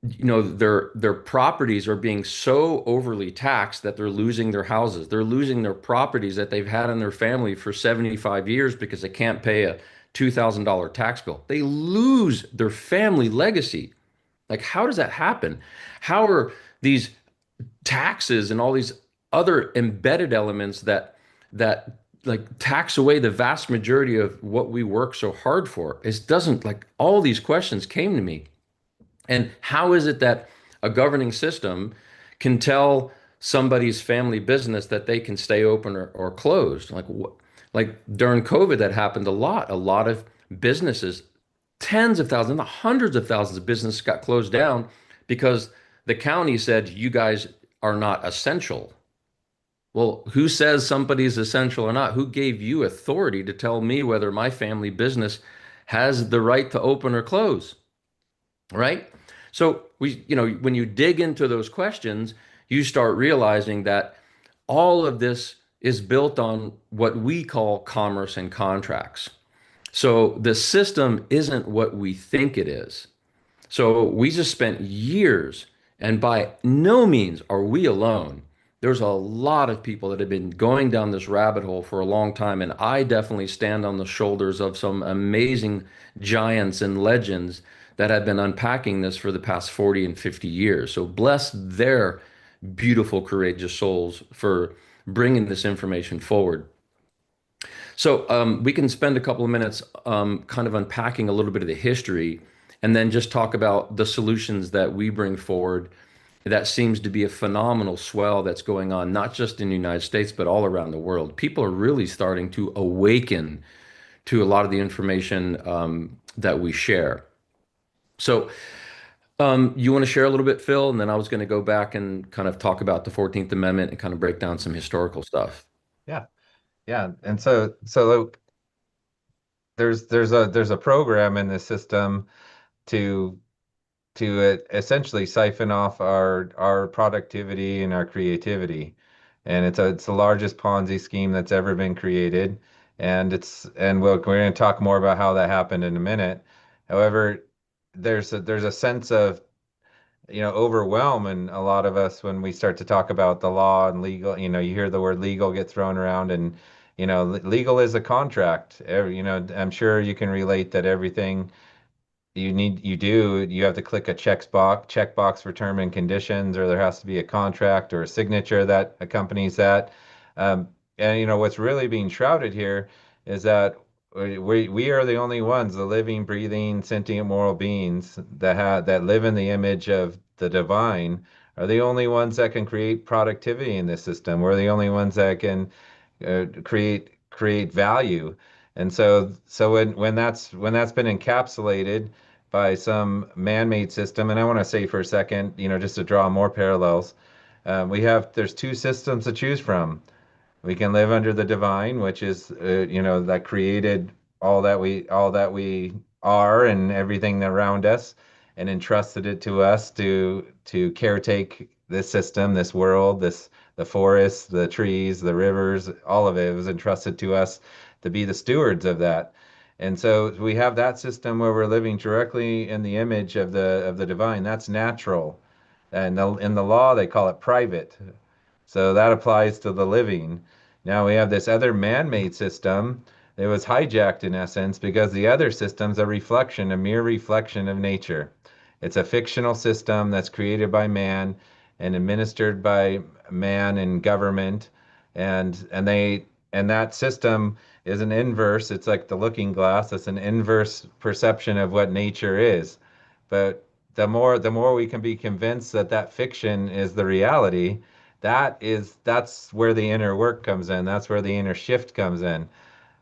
you know, their properties are being so overly taxed that they're losing their houses. They're losing their properties that they've had in their family for 75 years because they can't pay a $2,000 tax bill. They lose their family legacy. Like, how does that happen? How are these taxes and all these other embedded elements that like tax away the vast majority of what we work so hard for? It doesn't, like, all these questions came to me. And how is it that a governing system can tell somebody's family business that they can stay open or closed? Like during COVID, that happened a lot. A lot of businesses, tens of thousands, hundreds of thousands of businesses got closed down because the county said, you guys are not essential. Well, who says somebody's essential or not? Who gave you authority to tell me whether my family business has the right to open or close? Right? So when you dig into those questions, you start realizing that all of this is built on what we call commerce and contracts. So the system isn't what we think it is. So we just spent years, and by no means are we alone. There's a lot of people that have been going down this rabbit hole for a long time, and I definitely stand on the shoulders of some amazing giants and legends that have been unpacking this for the past 40 and 50 years. So bless their beautiful, courageous souls for bringing this information forward. So we can spend a couple of minutes kind of unpacking a little bit of the history, and then just talk about the solutions that we bring forward. That seems to be a phenomenal swell that's going on, not just in the United States, but all around the world. People are really starting to awaken to a lot of the information that we share. So You want to share a little bit, Phil, and then I was going to go back and kind of talk about the 14th Amendment and kind of break down some historical stuff. Yeah, yeah. And so there's a program in the system to essentially siphon off our productivity and our creativity. And it's the largest Ponzi scheme that's ever been created. And we're going to talk more about how that happened in a minute. However, there's a sense of, overwhelm in a lot of us when we start to talk about the law and legal. You hear the word legal get thrown around, and legal is a contract. I'm sure you can relate that everything you have to click a checkbox for term and conditions, or there has to be a contract or a signature that accompanies that. And what's really being shrouded here is that we are the only ones, the living, breathing, sentient moral beings that live in the image of the divine, are the only ones that can create productivity in this system. We're the only ones that can create value. And so when that's been encapsulated by some man-made system, and I want to say for a second, just to draw more parallels, there's two systems to choose from. We can live under the divine, which is that created all that we are and everything around us, and entrusted it to us to caretake this system, this world, the forests, the trees, the rivers, all of it was entrusted to us to be the stewards of that. And so we have that system where we're living directly in the image of the divine. That's natural. And in the law, they call it private. So that applies to the living. Now we have this other man-made system that was hijacked in essence because the other system's a mere reflection of nature. It's a fictional system that's created by man and administered by man and government, and that system is an inverse. It's like the looking glass. It's an inverse perception of what nature is. But the more we can be convinced that fiction is the reality, that's where the inner work comes in. That's where the inner shift comes in.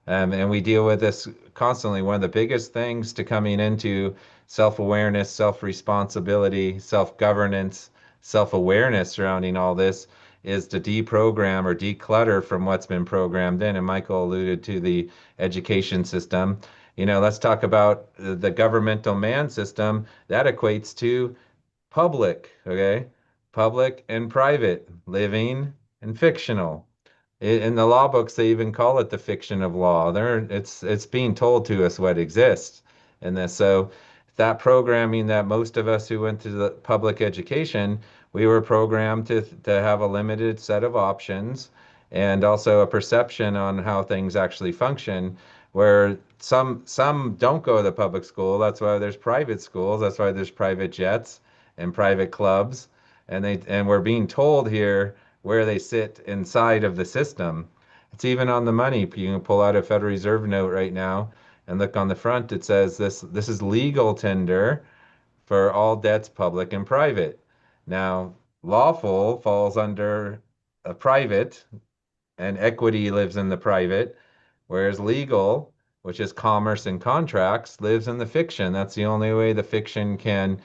And we deal with this constantly. One of the biggest things to coming into self-awareness, self-responsibility, self-governance, self-awareness surrounding all this is to deprogram or declutter from what's been programmed in. And Michael alluded to the education system. Let's talk about the governmental man system. That equates to public, okay? Public and private, living and fictional. In the law books, they even call it the fiction of law. It's being told to us what exists in this. So that programming that most of us who went to the public education, we were programmed to have a limited set of options and also a perception on how things actually function, where some don't go to the public school. That's why there's private schools. That's why there's private jets and private clubs. And we're being told here where they sit inside of the system. It's even on the money. You can pull out a Federal Reserve note right now and look on the front. It says this is legal tender for all debts, public and private. Now, lawful falls under a private, and equity lives in the private, whereas legal, which is commerce and contracts, lives in the fiction. That's the only way the fiction can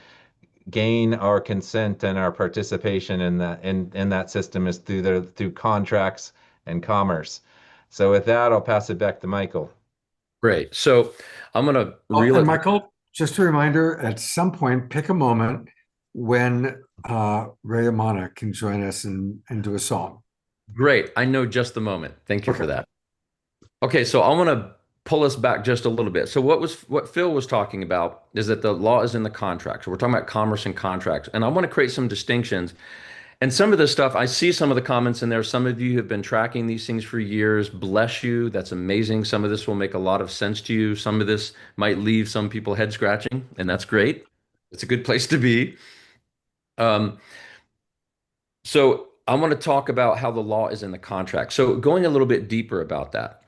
gain our consent and our participation in that system is through contracts and commerce. So with that, I'll pass it back to Michael. Great. So I'm going to and Michael, just a reminder, at some point, pick a moment when Ray Amana can join us and do a song. Great. I know just the moment. Thank you for that. Okay, so I want to pull us back just a little bit. So what Phil was talking about is that the law is in the contract. So we're talking about commerce and contracts. And I want to create some distinctions. And some of this stuff, I see some of the comments in there. Some of you have been tracking these things for years. Bless you. That's amazing. Some of this will make a lot of sense to you. Some of this might leave some people head scratching, and that's great. It's a good place to be. So I want to talk about how the law is in the contract. So going a little bit deeper about that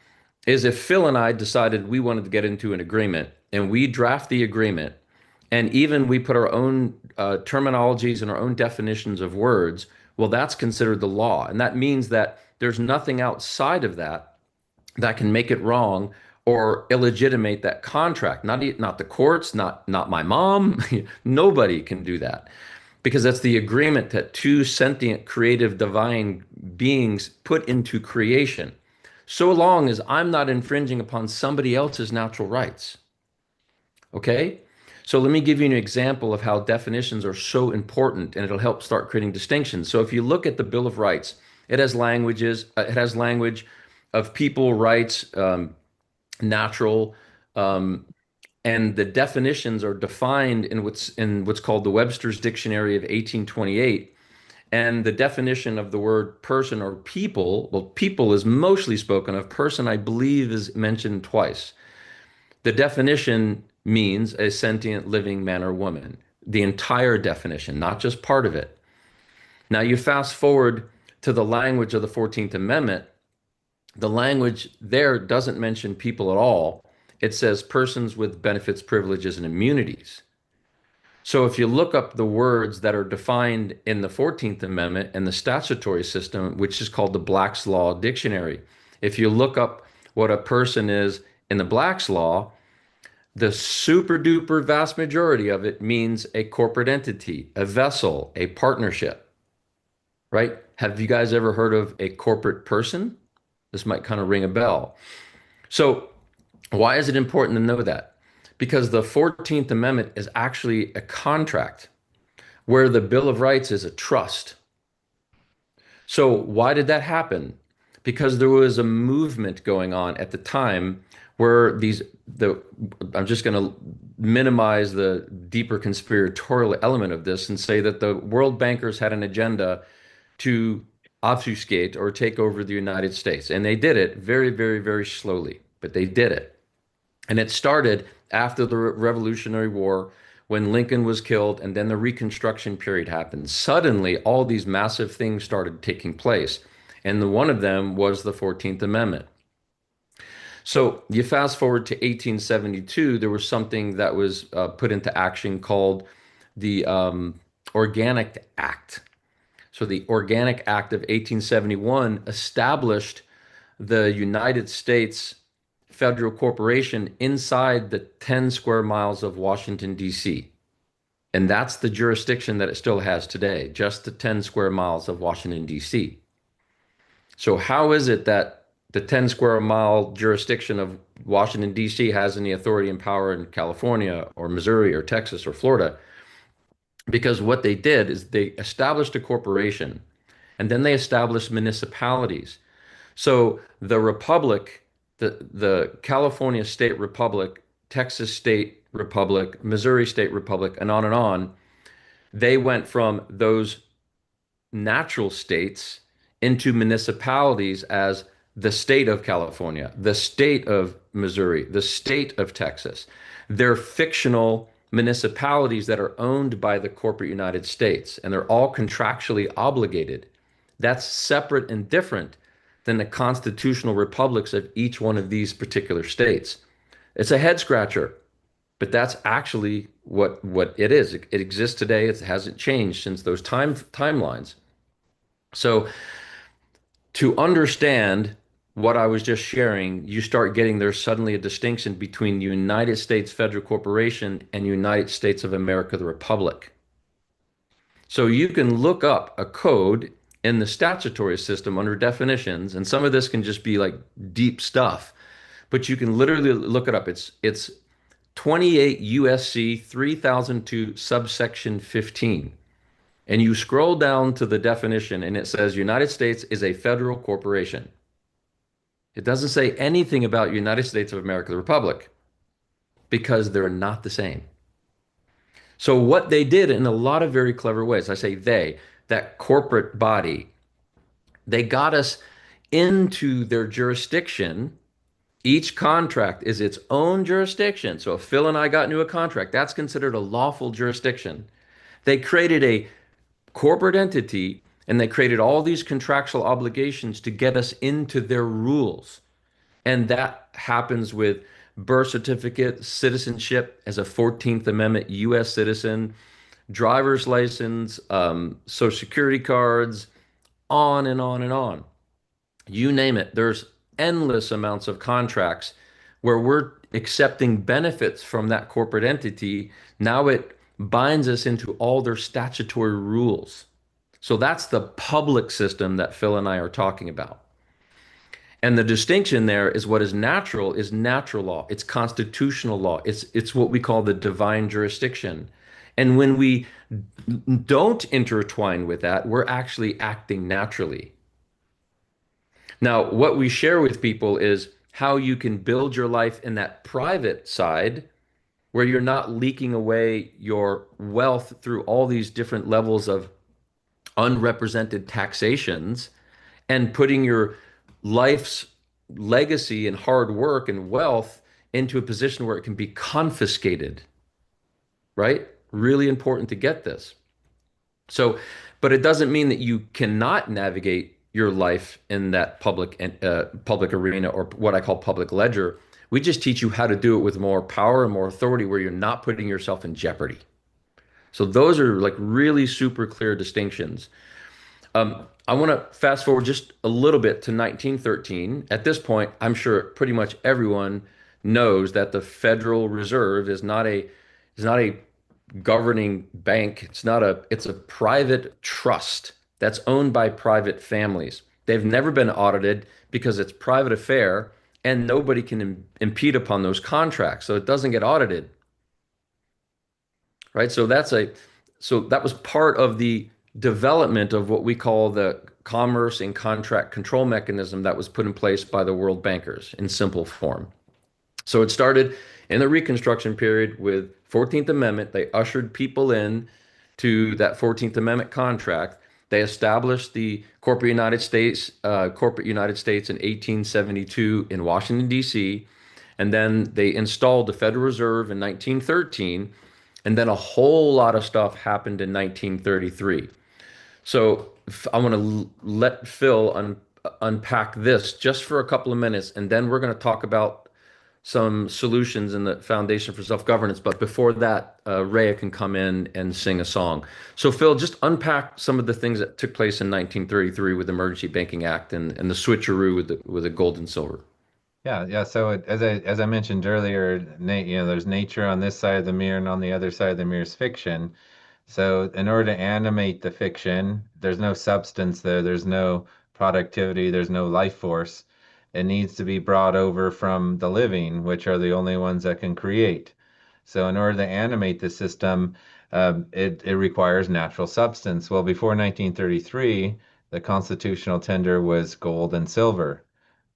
is if Phil and I decided we wanted to get into an agreement and we draft the agreement and even we put our own terminologies and our own definitions of words, well, that's considered the law. And that means that there's nothing outside of that that can make it wrong or illegitimate that contract. Not the courts, not my mom. Nobody can do that, because that's the agreement that two sentient, creative, divine beings put into creation, so long as I'm not infringing upon somebody else's natural rights. Okay? So let me give you an example of how definitions are so important, and it'll help start creating distinctions. So if you look at the Bill of Rights, it has language of people rights, natural, and the definitions are defined in what's called the Webster's Dictionary of 1828. And the definition of the word person or people, well, people is mostly spoken of. Person, I believe, is mentioned twice. The definition means a sentient living man or woman, the entire definition, not just part of it. Now you fast forward to the language of the 14th Amendment. The language there doesn't mention people at all. It says persons with benefits, privileges, and immunities. So if you look up the words that are defined in the 14th Amendment and the statutory system, which is called the Black's Law Dictionary, if you look up what a person is in the Black's Law, the super duper vast majority of it means a corporate entity, a vessel, a partnership, right? Have you guys ever heard of a corporate person? This might kind of ring a bell. So why is it important to know that? Because the 14th Amendment is actually a contract, where the Bill of Rights is a trust. So why did that happen? Because there was a movement going on at the time where I'm just going to minimize the deeper conspiratorial element of this and say that the world bankers had an agenda to obfuscate or take over the United States. And they did it very, very, very slowly, but they did it. And it started after the Revolutionary War, when Lincoln was killed, and then the Reconstruction period happened. Suddenly, all these massive things started taking place. And one of them was the 14th Amendment. So you fast forward to 1872, there was something that was put into action called the Organic Act. So the Organic Act of 1871 established the United States federal corporation inside the 10 square miles of Washington, D.C. And that's the jurisdiction that it still has today, just the 10 square miles of Washington, D.C. So how is it that the 10 square mile jurisdiction of Washington, D.C. has any authority and power in California or Missouri or Texas or Florida? Because what they did is they established a corporation, and then they established municipalities. So the republic, the California State Republic, Texas State Republic, Missouri State Republic, and on, they went from those natural states into municipalities as the state of California, the state of Missouri, the state of Texas. They're fictional municipalities that are owned by the corporate United States, and they're all contractually obligated. That's separate and different than the constitutional republics of each one of these particular states. It's a head scratcher, but that's actually what it is. It exists today. It hasn't changed since those timelines. So to understand what I was just sharing, you start getting there's suddenly a distinction between the United States Federal Corporation and United States of America, the Republic. So you can look up a code in the statutory system under definitions, and some of this can just be like deep stuff, but you can literally look it up. It's 28 USC 3002 subsection 15. And you scroll down to the definition and it says United States is a federal corporation. It doesn't say anything about United States of America, the Republic, because they're not the same. So what they did in a lot of very clever ways, I say they, that corporate body, they got us into their jurisdiction. Each contract is its own jurisdiction. So if Phil and I got into a contract, that's considered a lawful jurisdiction. They created a corporate entity, and they created all these contractual obligations to get us into their rules. And that happens with birth certificate, citizenship as a 14th Amendment U.S. citizen, driver's license, social security cards, on and on and on. You name it. There's endless amounts of contracts where we're accepting benefits from that corporate entity. Now it binds us into all their statutory rules. So that's the public system that Phil and I are talking about. And the distinction there is what is natural law. It's constitutional law. It's what we call the divine jurisdiction. And when we don't intertwine with that, we're actually acting naturally. Now, what we share with people is how you can build your life in that private side where you're not leaking away your wealth through all these different levels of unrepresented taxations and putting your life's legacy and hard work and wealth into a position where it can be confiscated, right? Really important to get this. So, but it doesn't mean that you cannot navigate your life in that public arena, or what I call public ledger. We just teach you how to do it with more power and more authority where you're not putting yourself in jeopardy. So those are like really super clear distinctions. I want to fast forward just a little bit to 1913. At this point, I'm sure pretty much everyone knows that the Federal Reserve is not a governing bank. It's a private trust that's owned by private families. They've never been audited because it's private affair and nobody can impede upon those contracts. So it doesn't get audited. Right? So that was part of the development of what we call the commerce and contract control mechanism that was put in place by the world bankers in simple form. So it started in the Reconstruction period with 14th Amendment. They ushered people in to that 14th Amendment contract. They established the corporate United States in 1872 in Washington, D.C., and then they installed the Federal Reserve in 1913, and then a whole lot of stuff happened in 1933. So I want to let Phil unpack this just for a couple of minutes, and then we're going to talk about some solutions in the Foundation for Self-Governance. But before that, Rhea can come in and sing a song. So Phil, just unpack some of the things that took place in 1933 with the Emergency Banking Act and the switcheroo with the gold and silver. Yeah. So as I mentioned earlier, there's nature on this side of the mirror, and on the other side of the mirror is fiction. So in order to animate the fiction, there's no substance there. There's no productivity. There's no life force. It needs to be brought over from the living, which are the only ones that can create. So in order to animate the system, it requires natural substance. Well, before 1933, the constitutional tender was gold and silver.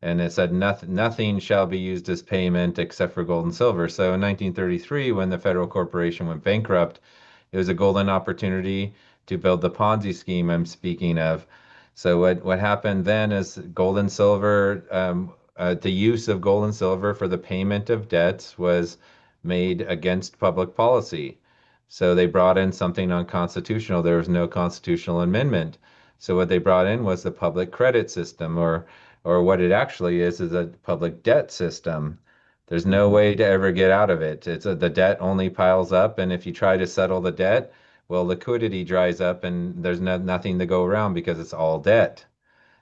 And it said nothing shall be used as payment except for gold and silver. So in 1933, when the federal corporation went bankrupt, it was a golden opportunity to build the Ponzi scheme I'm speaking of. So what happened then is gold and silver, the use of gold and silver for the payment of debts was made against public policy. So they brought in something unconstitutional. There was no constitutional amendment. So what they brought in was the public credit system, or what it actually is a public debt system. There's no way to ever get out of it. The debt only piles up, and if you try to settle the debt, well, liquidity dries up and there's nothing to go around because it's all debt.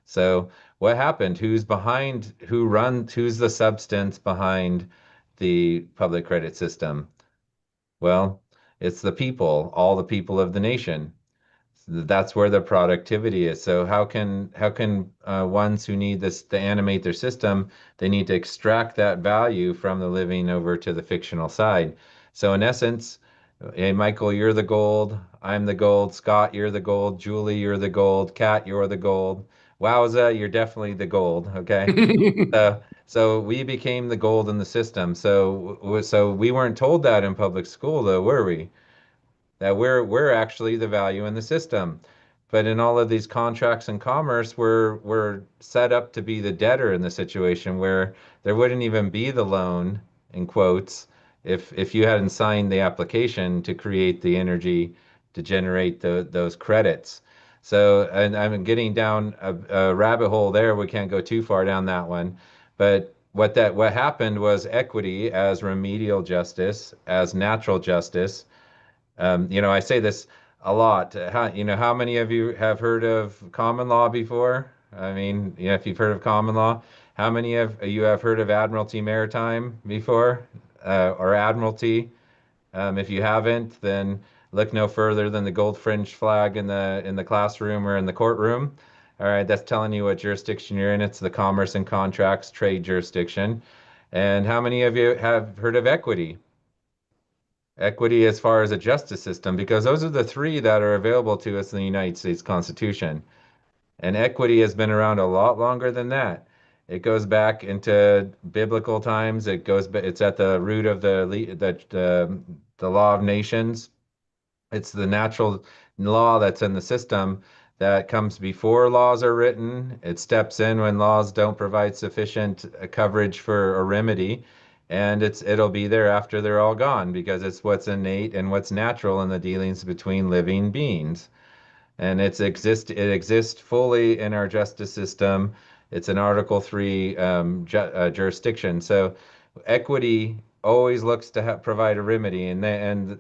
So what happened? Who's the substance behind the public credit system? Well, it's the people, all the people of the nation. That's where the productivity is. So how can ones who need this to animate their system, they need to extract that value from the living over to the fictional side. So in essence, hey, Michael, you're the gold. I'm the gold. Scott, you're the gold. Julie, you're the gold. Kat, you're the gold. Wowza, you're definitely the gold. Okay. So we became the gold in the system. So we weren't told that in public school, though, were we? That we're actually the value in the system. But in all of these contracts and commerce, we're set up to be the debtor in the situation where there wouldn't even be the loan, in quotes, if you hadn't signed the application to create the energy to generate those credits. So, and I'm getting down a rabbit hole there. We can't go too far down that one. But what happened was equity as remedial justice, as natural justice. I say this a lot. How many of you have heard of common law before? I mean, if you've heard of common law, How many of you have heard of Admiralty Maritime before, or Admiralty? If you haven't, then look no further than the gold fringed flag in the classroom or in the courtroom. All right, that's telling you what jurisdiction you're in. It's the Commerce and Contracts Trade jurisdiction. And how many of you have heard of equity? Equity as far as a justice system, because those are the three that are available to us in the United States Constitution. And equity has been around a lot longer than that. It goes back into biblical times. It's at the root of the law of nations. It's the natural law that's in the system that comes before laws are written. It steps in when laws don't provide sufficient coverage for a remedy, and it'll be there after they're all gone because it's what's innate and what's natural in the dealings between living beings. And it exists fully in our justice system. It's an Article 3 jurisdiction. So equity always looks to provide a remedy, and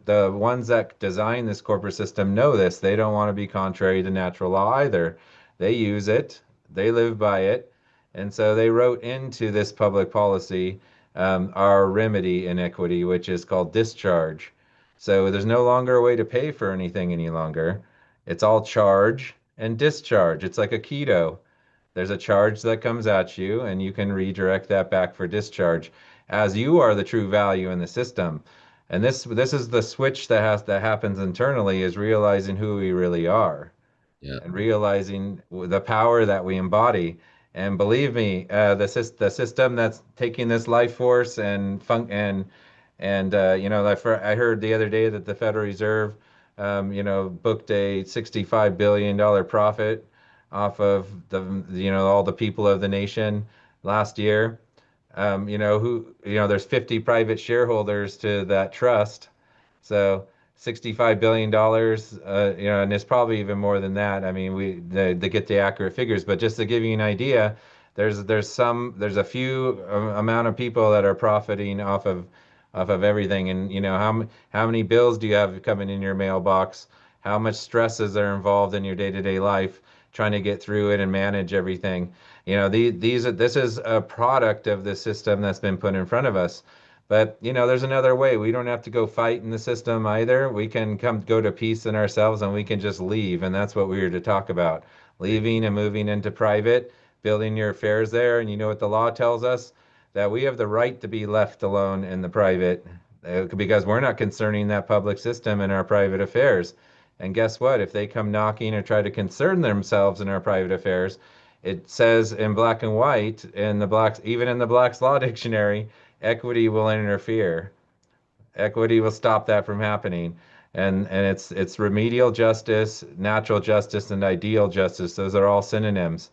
the ones that design this corporate system know this. They don't want to be contrary to natural law either. They use it, they live by it, and so they wrote into this public policy our remedy in equity, which is called discharge. So there's no longer a way to pay for anything any longer. It's all charge and discharge. It's like a keto. There's a charge that comes at you, and you can redirect that back for discharge, as you are the true value in the system. And this is the switch that happens internally, is realizing who we really are, and realizing the power that we embody. And believe me, the system that's taking this life force I heard the other day that the Federal Reserve booked a $65 billion profit off of all the people of the nation last year. There's 50 private shareholders to that trust. So $65 billion, and it's probably even more than that. I mean, they get the accurate figures, but just to give you an idea, there's a few amount of people that are profiting off of everything. And how many bills do you have coming in your mailbox? How much stresses are involved in your day-to-day life trying to get through it and manage everything? This is a product of the system that's been put in front of us. But there's another way. We don't have to go fight in the system either. We can go to peace in ourselves, and we can just leave. And that's what we're here to talk about. Leaving and moving into private, building your affairs there. And you know what the law tells us? That we have the right to be left alone in the private, because we're not concerning that public system in our private affairs. And guess what? If they come knocking or try to concern themselves in our private affairs, it says in black and white, even in the Black's Law Dictionary, equity will interfere. Equity will stop that from happening. And it's remedial justice, natural justice, and ideal justice. Those are all synonyms.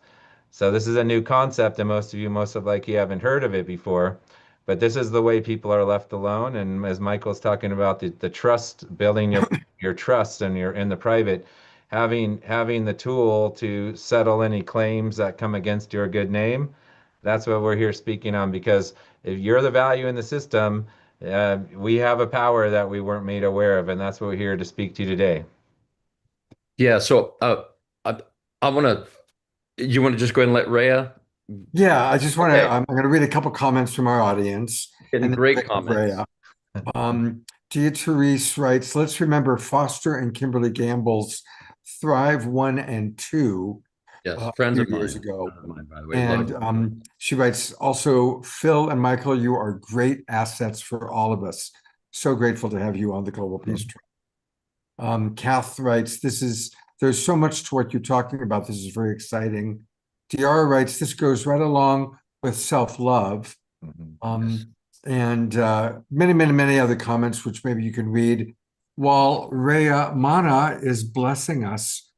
So this is a new concept, and most of you likely haven't heard of it before. But this is the way people are left alone. And as Michael's talking about the trust, building your trust and in the private, having the tool to settle any claims that come against your good name. That's what we're here speaking on, because if you're the value in the system, we have a power that we weren't made aware of, and that's what we're here to speak to today. Yeah. So you want to just go ahead and let Rhea? Yeah, I just want to. Okay. I'm going to read a couple comments from our audience. And great comments. Dia Therese writes, let's remember Foster and Kimberly Gamble's Thrive 1 and 2. Yes, friends of years mine. ago. By the way. And she writes also, Phil and Michael, you are great assets for all of us. So grateful to have you on the Global Peace Trail. Kath writes, there's so much to what you're talking about. This is very exciting. Diara writes, this goes right along with self-love. And many, many, many other comments, which maybe you can read, while Rhea Mana is blessing us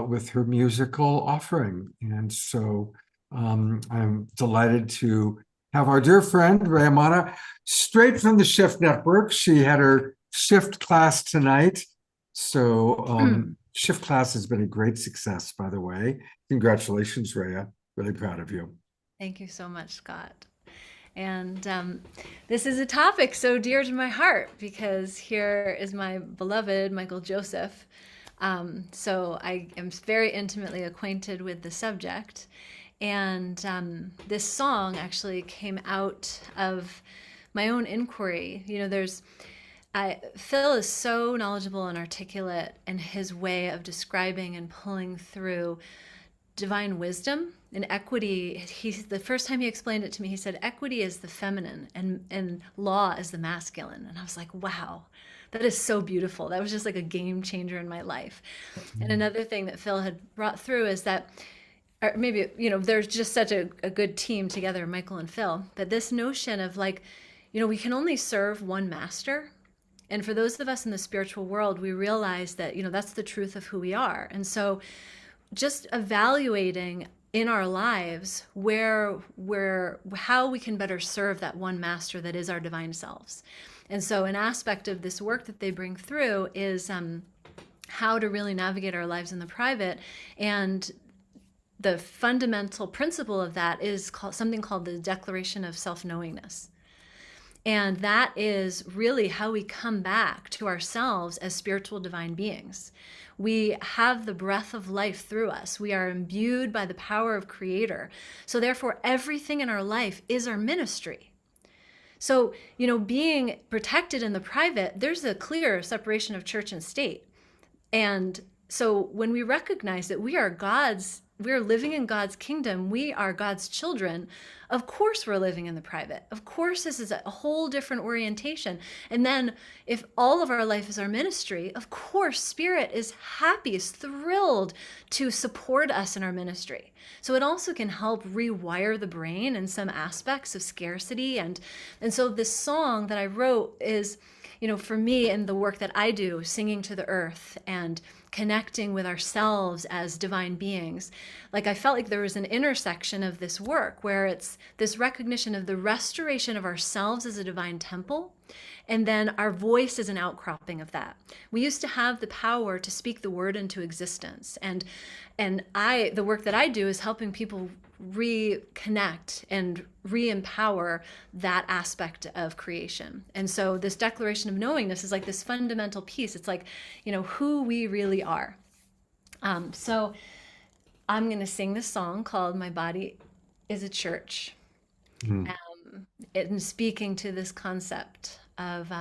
with her musical offering. And so I'm delighted to have our dear friend, Rhea Mana, straight from the Shift Network. She had her Shift class tonight. So Shift class has been a great success, by the way. Congratulations, Rhea. Really proud of you. Thank you so much, Scott. And this is a topic so dear to my heart, because here is my beloved Michael Joseph. So I am very intimately acquainted with the subject. And this song actually came out of my own inquiry. You know, Phil is so knowledgeable and articulate in his way of describing and pulling through divine wisdom and equity. The first time he explained it to me, he said, equity is the feminine and law is the masculine. And I was like, wow, that is so beautiful. That was just like a game changer in my life. And another thing that Phil had brought through is that, or maybe, you know, there's just such a good team together, Michael and Phil, but this notion of like, you know, we can only serve one master. And for those of us in the spiritual world, we realize that, you know, that's the truth of who we are. And so just evaluating in our lives how we can better serve that one master that is our divine selves. And so an aspect of this work that they bring through is how to really navigate our lives in the private. And the fundamental principle of that is something called the Declaration of Self-Knowingness. And that is really how we come back to ourselves as spiritual divine beings. We have the breath of life through us. We are imbued by the power of Creator. So therefore, everything in our life is our ministry. So, you know, being protected in the private, there's a clear separation of church and state. And so when we recognize that we are living in God's kingdom, we are God's children, of course we're living in the private. Of course this is a whole different orientation. And then if all of our life is our ministry, of course Spirit is happy, is thrilled to support us in our ministry. So it also can help rewire the brain in some aspects of scarcity. And so this song that I wrote is, you know, for me and the work that I do, singing to the earth and connecting with ourselves as divine beings, like I felt like there was an intersection of this work where it's this recognition of the restoration of ourselves as a divine temple, and then our voice is an outcropping of that. We used to have the power to speak the word into existence, and the work that I do is helping people reconnect and re-empower that aspect of creation. And so this declaration of knowingness is like this fundamental piece. It's like, you know, who we really are. So I'm going to sing this song called My Body is a Church. And speaking to this concept of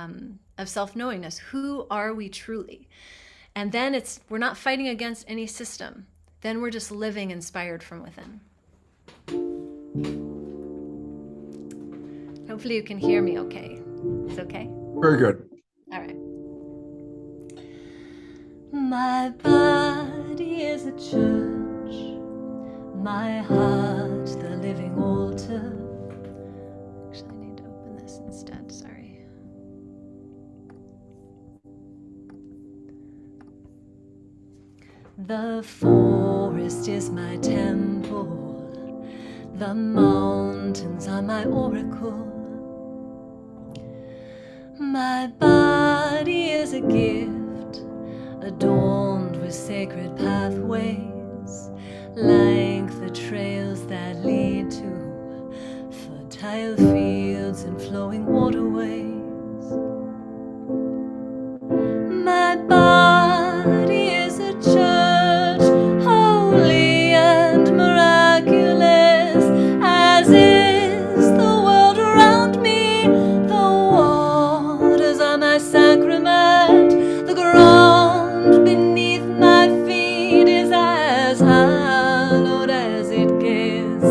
self-knowingness. Who are we truly? And then we're not fighting against any system. Then we're just living inspired from within. Hopefully you can hear me okay. It's okay? Very good. All right. My body is a church, my heart the living altar. Actually, I need to open this instead, sorry. The forest is my temple, the mountains are my oracle. My body is a gift, adorned with sacred pathways, like the trails that lead to fertile fields and flowing waterways. My body is a church, holy and miraculous, as is the world around me. The waters are my sacrament, the ground beneath my feet is as hallowed as it gets.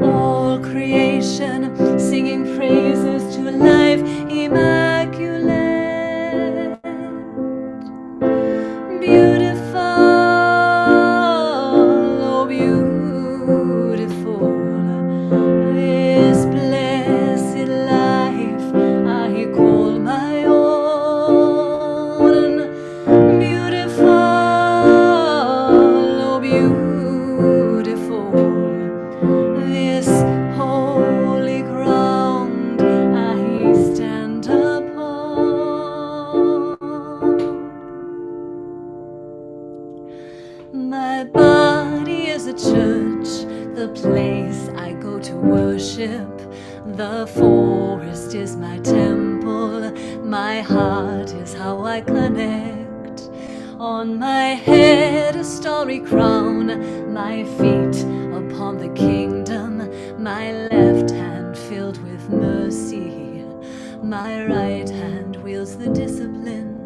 All creation singing praises to life immaculate. Beautiful, oh beautiful, this blessed life I call my own. Beautiful, oh beautiful, this holy ground I stand upon. My body is a church, the place I go to worship. The forest is my temple, my heart is how I connect. On my head a starry crown, my feet upon the kingdom, my left hand filled with mercy, my right hand wields the discipline.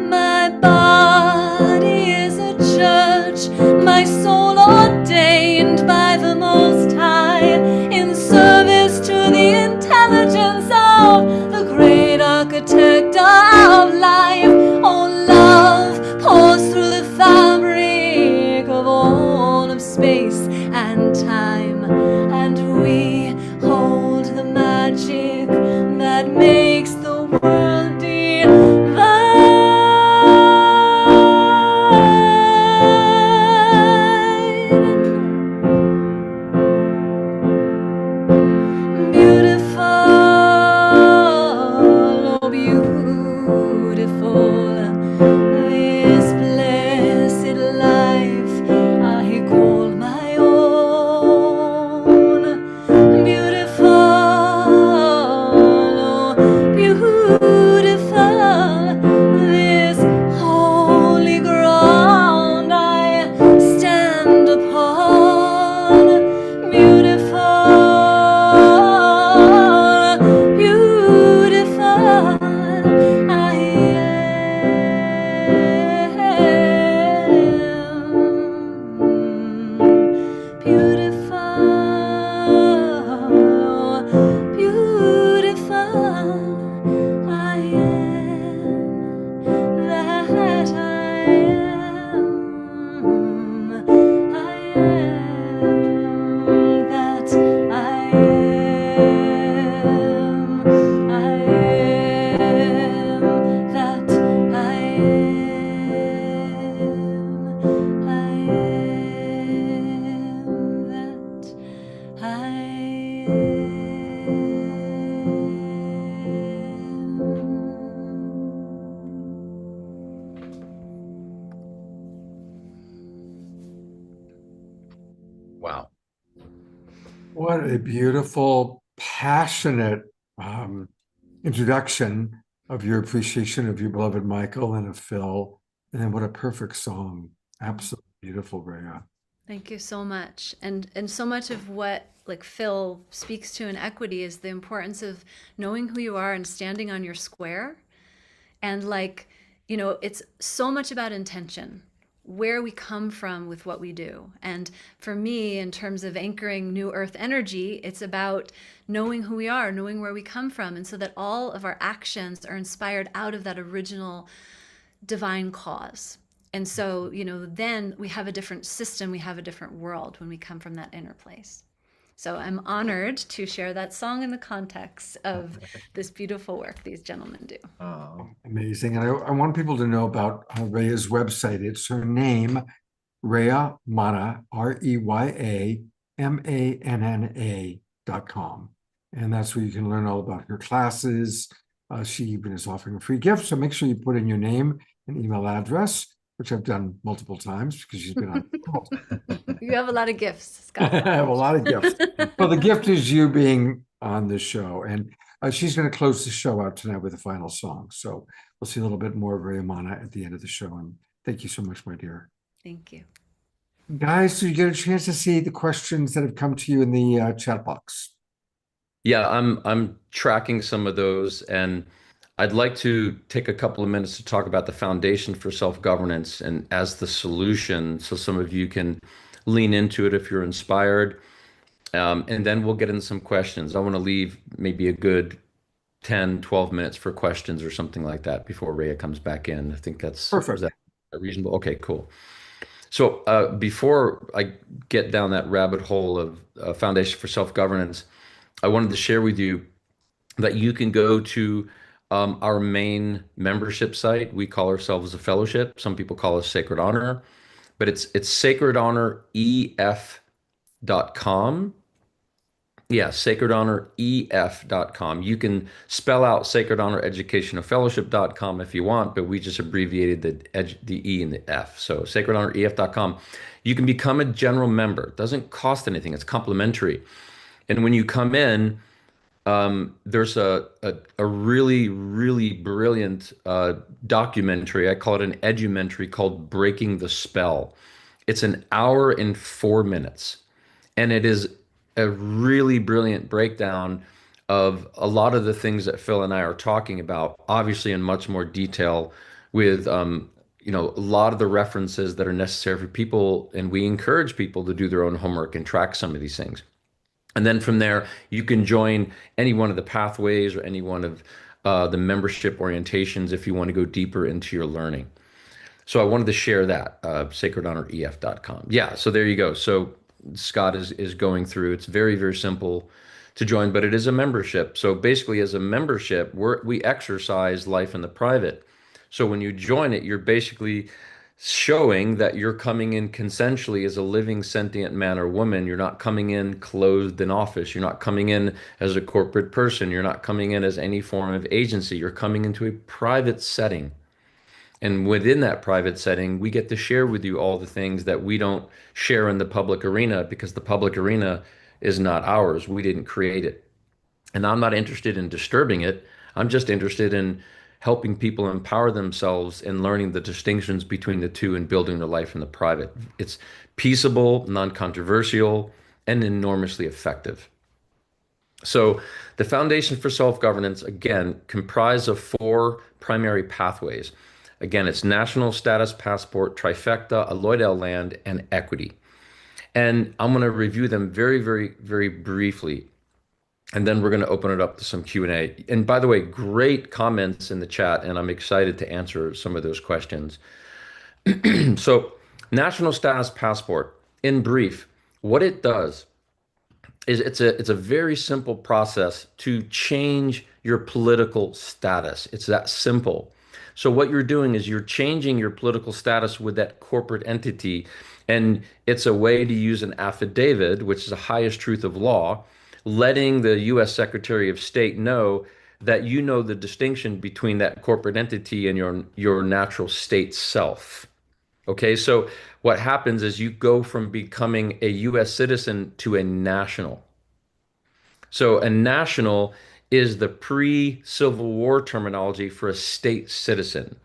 My body is a church, my soul ordained by the Most High, in service to the intelligence of the great architect of life. Oh, love pours through the fabric of all of space and time, and we hold the magic that makes the world Wow. What a beautiful, passionate introduction of your appreciation of your beloved Michael and of Phil. And then what a perfect song. Absolutely beautiful, Rhea. Thank you so much. And so much of what like Phil speaks to in equity is the importance of knowing who you are and standing on your square. And like, you know, it's so much about intention, where we come from with what we do. And for me, in terms of anchoring New Earth energy, it's about knowing who we are, knowing where we come from, and so that all of our actions are inspired out of that original divine cause. And so, you know, then we have a different system, we have a different world when we come from that inner place. So I'm honored to share that song in the context of this beautiful work these gentlemen do. Oh, Amazing. And I want people to know about Rhea's website. It's her name, Rhea Manna, REYAMANNA.com. And that's where you can learn all about her classes. She even is offering a free gift. So make sure you put in your name and email address, which I've done multiple times because she's been on. You have a lot of gifts, Scott. I have a lot of gifts. Well, the gift is you being on the show. And she's going to close the show out tonight with a final song. So we'll see a little bit more of Rhea Manna at the end of the show. And thank you so much, my dear. Thank you. Guys, so you get a chance to see the questions that have come to you in the chat box. Yeah, I'm tracking some of those, and I'd like to take a couple of minutes to talk about the Foundation for Self-Governance and as the solution, so some of you can lean into it if you're inspired. And then we'll get into some questions. I want to leave maybe a good 10, 12 minutes for questions or something like that before Rhea comes back in. I think that's perfect. Is that reasonable? Okay, cool. So before I get down that rabbit hole of Foundation for Self-Governance, I wanted to share with you that you can go to our main membership site. We call ourselves a fellowship. Some people call us Sacred Honor, but it's sacredhonoref.com. Yeah, sacredhonoref.com. You can spell out Sacred Honor Educational Fellowship.com if you want, but we just abbreviated the E and the F. So sacredhonoref.com. You can become a general member. It doesn't cost anything. It's complimentary. And when you come in, there's a really, really brilliant documentary. I call it an edumentary called Breaking the Spell. It's an hour and 4 minutes. And it is a really brilliant breakdown of a lot of the things that Phil and I are talking about, obviously in much more detail with a lot of the references that are necessary for people, and we encourage people to do their own homework and track some of these things. And then from there, you can join any one of the pathways or any one of the membership orientations if you want to go deeper into your learning. So I wanted to share that, sacredhonoref.com. Yeah, so there you go. So Scott is going through. It's very, very simple to join, but it is a membership. So basically, as a membership, we exercise life in the private. So when you join it, you're basically showing that you're coming in consensually as a living, sentient man or woman. You're not coming in clothed in office. You're not coming in as a corporate person. You're not coming in as any form of agency. You're coming into a private setting. And within that private setting, we get to share with you all the things that we don't share in the public arena, because the public arena is not ours. We didn't create it. And I'm not interested in disturbing it. I'm just interested in helping people empower themselves and learning the distinctions between the two and building their life in the private. It's peaceable, non-controversial, and enormously effective. So the Foundation for Self-Governance, again, comprised of 4 primary pathways. Again, it's National Status Passport, Trifecta, Aloydel Land, and Equity. And I'm going to review them very, very, very briefly. And then we're going to open it up to some Q&A. And by the way, great comments in the chat, and I'm excited to answer some of those questions. So, National Status Passport, in brief, what it does is it's a very simple process to change your political status. It's that simple. So what you're doing is you're changing your political status with that corporate entity, and it's a way to use an affidavit, which is the highest truth of law, letting the U.S. Secretary of State know that you know the distinction between that corporate entity and your natural state self. Okay, so what happens is you go from becoming a U.S. citizen to a national. So a national is the pre-Civil War terminology for a state citizen.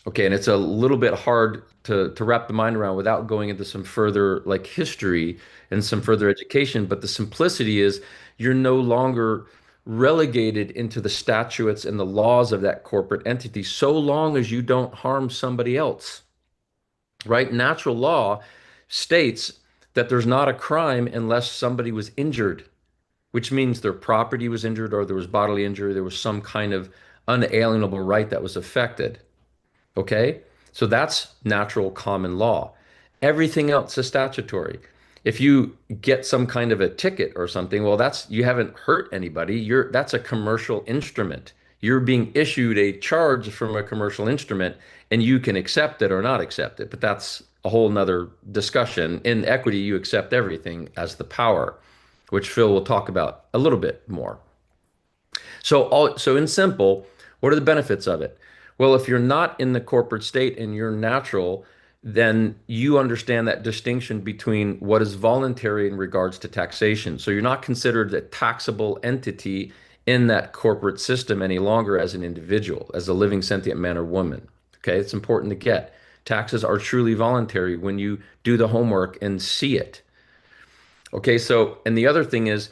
Okay, and it's a little bit hard to wrap the mind around without going into some further like history and some further education, but the simplicity is you're no longer relegated into the statutes and the laws of that corporate entity so long as you don't harm somebody else, right? Natural law states that there's not a crime unless somebody was injured, which means their property was injured or there was bodily injury, there was some kind of unalienable right that was affected. Okay? So that's natural common law. Everything else is statutory. If you get some kind of a ticket or something, well, you haven't hurt anybody. That's a commercial instrument. You're being issued a charge from a commercial instrument, and you can accept it or not accept it. But that's a whole nother discussion. In equity, you accept everything as the power, which Phil will talk about a little bit more. So in simple, what are the benefits of it? Well, if you're not in the corporate state and you're natural, then you understand that distinction between what is voluntary in regards to taxation. So you're not considered a taxable entity in that corporate system any longer as an individual, as a living sentient man or woman. Okay, it's important to get. Taxes are truly voluntary when you do the homework and see it. Okay, so, and the other thing is,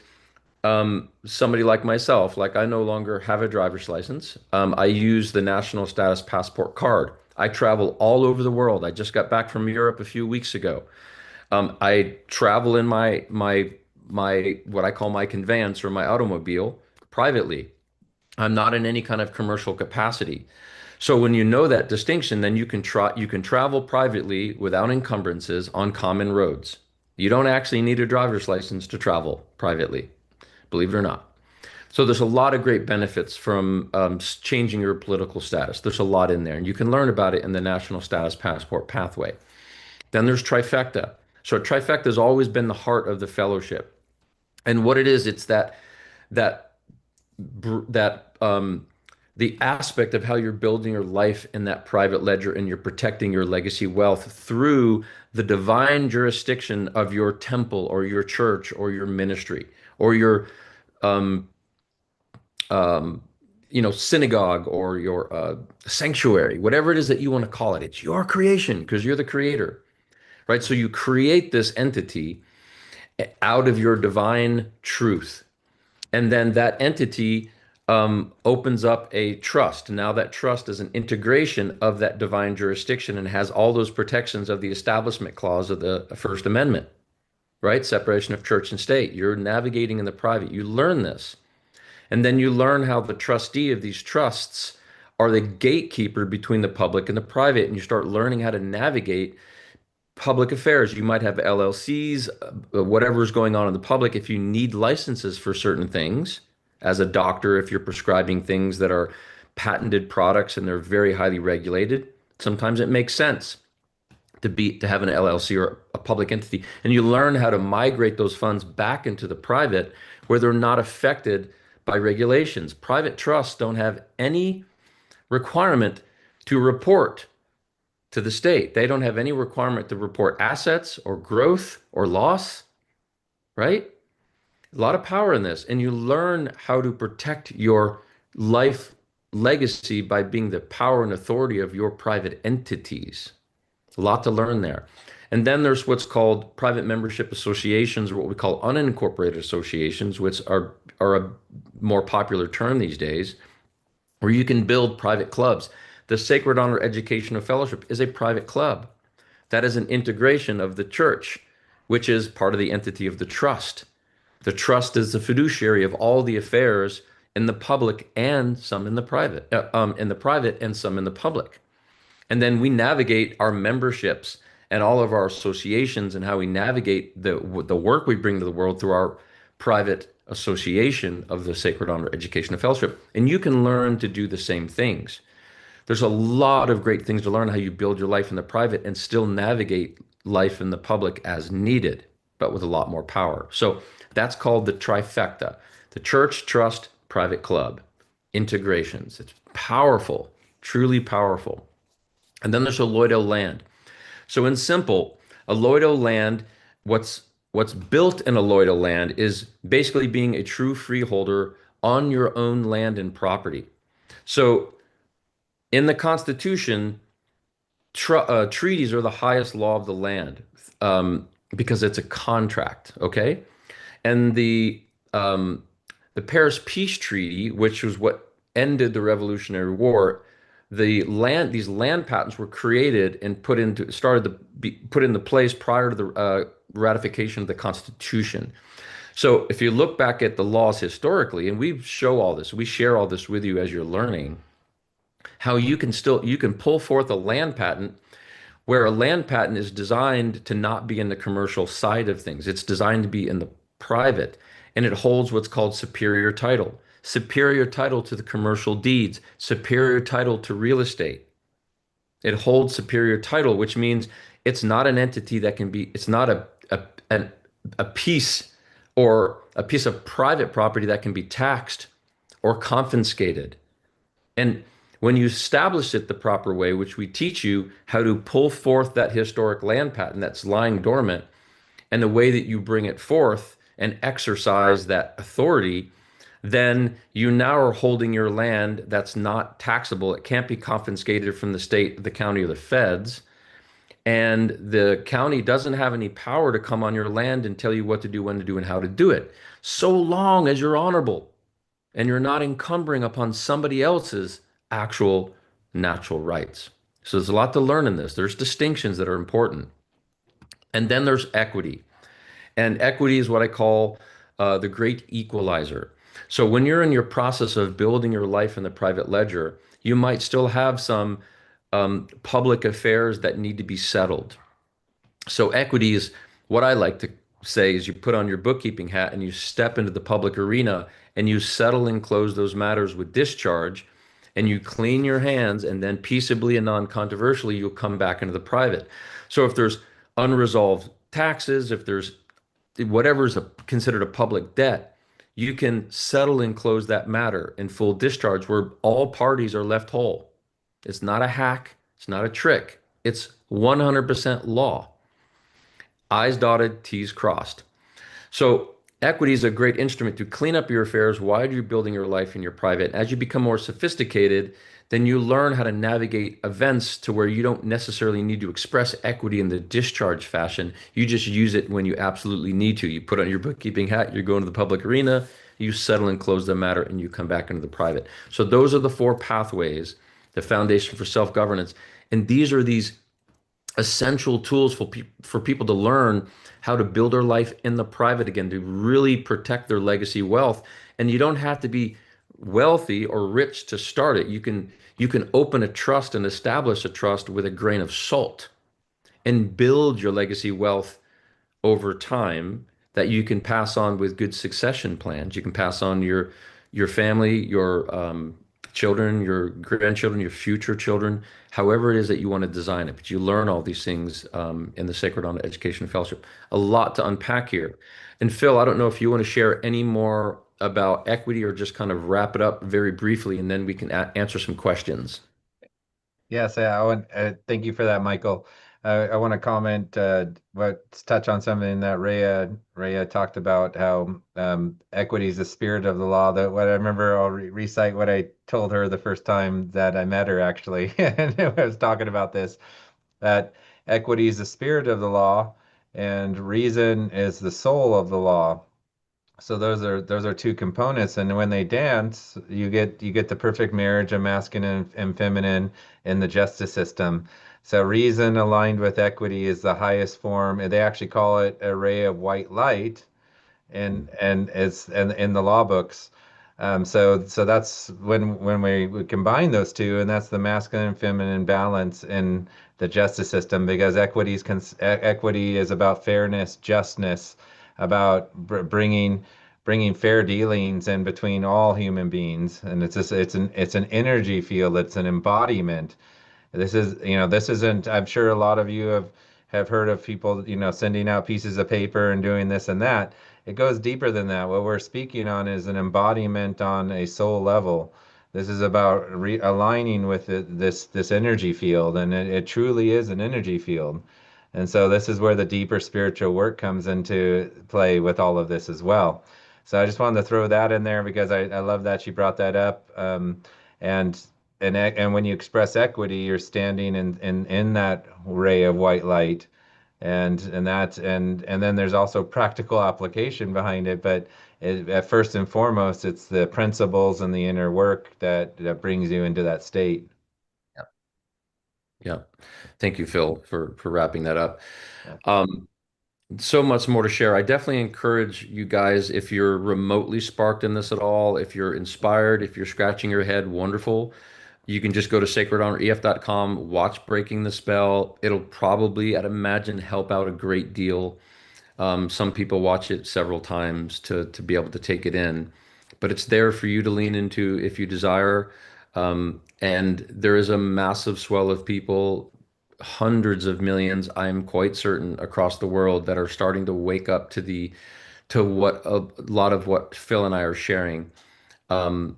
somebody like myself, like I no longer have a driver's license. I use the National Status Passport card. I travel all over the world. I just got back from Europe a few weeks ago. I travel in my what I call my conveyance or my automobile privately. I'm not in any kind of commercial capacity. So when you know that distinction, then you can travel privately without encumbrances on common roads. You don't actually need a driver's license to travel privately, believe it or not. So there's a lot of great benefits from changing your political status. There's a lot in there, and you can learn about it in the National Status Passport pathway. Then there's Trifecta. So Trifecta has always been the heart of the fellowship. And what it is, it's the aspect of how you're building your life in that private ledger and you're protecting your legacy wealth through the divine jurisdiction of your temple or your church or your ministry or your synagogue or your sanctuary, whatever it is that you want to call it. It's your creation because you're the creator. right? So you create this entity out of your divine truth. And then that entity opens up a trust. Now that trust is an integration of that divine jurisdiction and has all those protections of the Establishment Clause of the First Amendment, right? Separation of church and state. You're navigating in the private. You learn this. And then you learn how the trustee of these trusts are the gatekeeper between the public and the private. And you start learning how to navigate public affairs. You might have LLCs, whatever's going on in the public. If you need licenses for certain things, as a doctor, if you're prescribing things that are patented products and they're very highly regulated, sometimes it makes sense to have an LLC or a public entity. And you learn how to migrate those funds back into the private where they're not affected by regulations. Private trusts don't have any requirement to report to the state. They don't have any requirement to report assets or growth or loss, right? A lot of power in this. And you learn how to protect your life legacy by being the power and authority of your private entities. A lot to learn there. And then there's what's called private membership associations, or what we call unincorporated associations, which are a more popular term these days, where you can build private clubs. The Sacred Honor Educational Fellowship is a private club. That is an integration of the church, which is part of the entity of the trust. The trust is the fiduciary of all the affairs in the public and some in the private, and some in the public. And then we navigate our memberships and all of our associations and how we navigate the work we bring to the world through our private association of the Sacred Honor Educational Fellowship. And you can learn to do the same things. There's a lot of great things to learn how you build your life in the private and still navigate life in the public as needed, but with a lot more power. So that's called the trifecta: the church, trust, private club, integrations. It's powerful, truly powerful. And then there's a Lloyd-O land. So in simple, a Lloyd-O land, what's built in a Lloyd-O land is basically being a true freeholder on your own land and property. So in the Constitution, treaties are the highest law of the land because it's a contract, okay? And the Paris Peace Treaty, which was what ended the Revolutionary War, these land patents were created and put into place prior to the ratification of the Constitution. So if you look back at the laws historically, and we show all this, we share all this with you as you're learning, how you can pull forth a land patent where a land patent is designed to not be in the commercial side of things. It's designed to be in the private, and it holds what's called superior title to the commercial deeds, superior title to real estate. It holds superior title, which means it's not an entity that can be, it's not a piece or a piece of private property that can be taxed or confiscated. And when you establish it the proper way, which we teach you how to pull forth that historic land patent that's lying dormant, and the way that you bring it forth and exercise that authority, then you now are holding your land that's not taxable. It can't be confiscated from the state, the county, or the feds. And the county doesn't have any power to come on your land and tell you what to do, when to do, and how to do it, so long as you're honorable and you're not encumbering upon somebody else's actual natural rights. So there's a lot to learn in this. There's distinctions that are important. And then there's equity. And equity is what I call the great equalizer. So when you're in your process of building your life in the private ledger, you might still have some public affairs that need to be settled. So equity is what I like to say is you put on your bookkeeping hat and you step into the public arena and you settle and close those matters with discharge, and you clean your hands, and then peaceably and non-controversially, you'll come back into the private. So if there's unresolved taxes, if there's whatever is considered a public debt, you can settle and close that matter in full discharge where all parties are left whole. It's not a hack. It's not a trick. It's 100% law. I's dotted, T's crossed. So Equity is a great instrument to clean up your affairs while you're building your life in your private. As you become more sophisticated, then you learn how to navigate events to where you don't necessarily need to express equity in the discharge fashion. You just use it when you absolutely need to. You put on your bookkeeping hat, you go into the public arena, you settle and close the matter, and you come back into the private. So those are the four pathways, the foundation for self-governance. And these are these essential tools for people to learn how to build their life in the private again, to really protect their legacy wealth. And you don't have to be wealthy or rich to start it. You can open a trust and establish a trust with a grain of salt and build your legacy wealth over time that you can pass on with good succession plans. You can pass on your family, your children, your grandchildren, your future children, however it is that you want to design it. But you learn all these things in the Sacred Honor Education Fellowship. A lot to unpack here. And Phil, I don't know if you want to share any more about equity or just kind of wrap it up very briefly, and then we can answer some questions. Yes, I want. Thank you for that, Michael. I want to comment, touch on something that Rhea talked about, how equity is the spirit of the law. That what I remember, I'll recite what I told her the first time that I met her, actually, and I was talking about this, that equity is the spirit of the law, and reason is the soul of the law. So those are two components, and when they dance, you get the perfect marriage of masculine and feminine in the justice system. So reason aligned with equity is the highest form, and they actually call it a ray of white light, and it's in the law books. So that's when we combine those two, and that's the masculine and feminine balance in the justice system, because equity is about fairness, justness, about bringing fair dealings in between all human beings, and it's an energy field. It's an embodiment. This isn't. I'm sure a lot of you have heard of people, sending out pieces of paper and doing this and that. It goes deeper than that. What we're speaking on is an embodiment on a soul level. This is about aligning with this energy field, and it truly is an energy field. And so this is where the deeper spiritual work comes into play with all of this as well. So I just wanted to throw that in there because I love that you brought that up. And when you express equity, you're standing in that ray of white light, and then there's also practical application behind it. But at first and foremost, it's the principles and the inner work that brings you into that state. Yeah. Thank you, Phil, for wrapping that up. So much more to share. I definitely encourage you guys, if you're remotely sparked in this at all, if you're inspired, if you're scratching your head, wonderful. You can just go to sacredhonoref.com, watch Breaking the Spell. It'll probably, I'd imagine, help out a great deal. Some people watch it several times to be able to take it in, but it's there for you to lean into if you desire. And there is a massive swell of people, hundreds of millions, I'm quite certain, across the world that are starting to wake up to what a lot of what Phil and I are sharing. And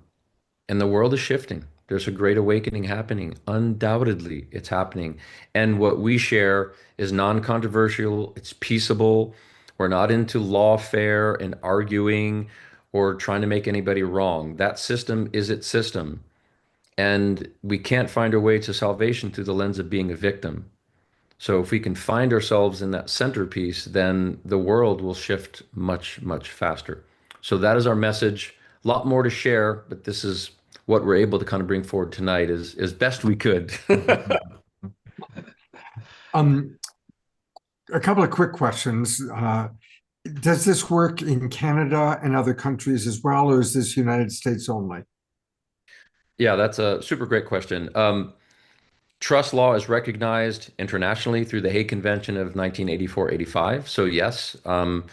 the world is shifting. There's a great awakening happening. Undoubtedly, it's happening. And what we share is non-controversial. It's peaceable. We're not into lawfare and arguing or trying to make anybody wrong. That system is its system. And we can't find our way to salvation through the lens of being a victim. So if we can find ourselves in that centerpiece, then the world will shift much, much faster. So that is our message. A lot more to share, but this is what we're able to kind of bring forward tonight as best we could. A couple of quick questions. Does this work in Canada and other countries as well, or is this United States only? Yeah, that's a super great question. Trust law is recognized internationally through the Hague Convention of 1984-85. So yes, the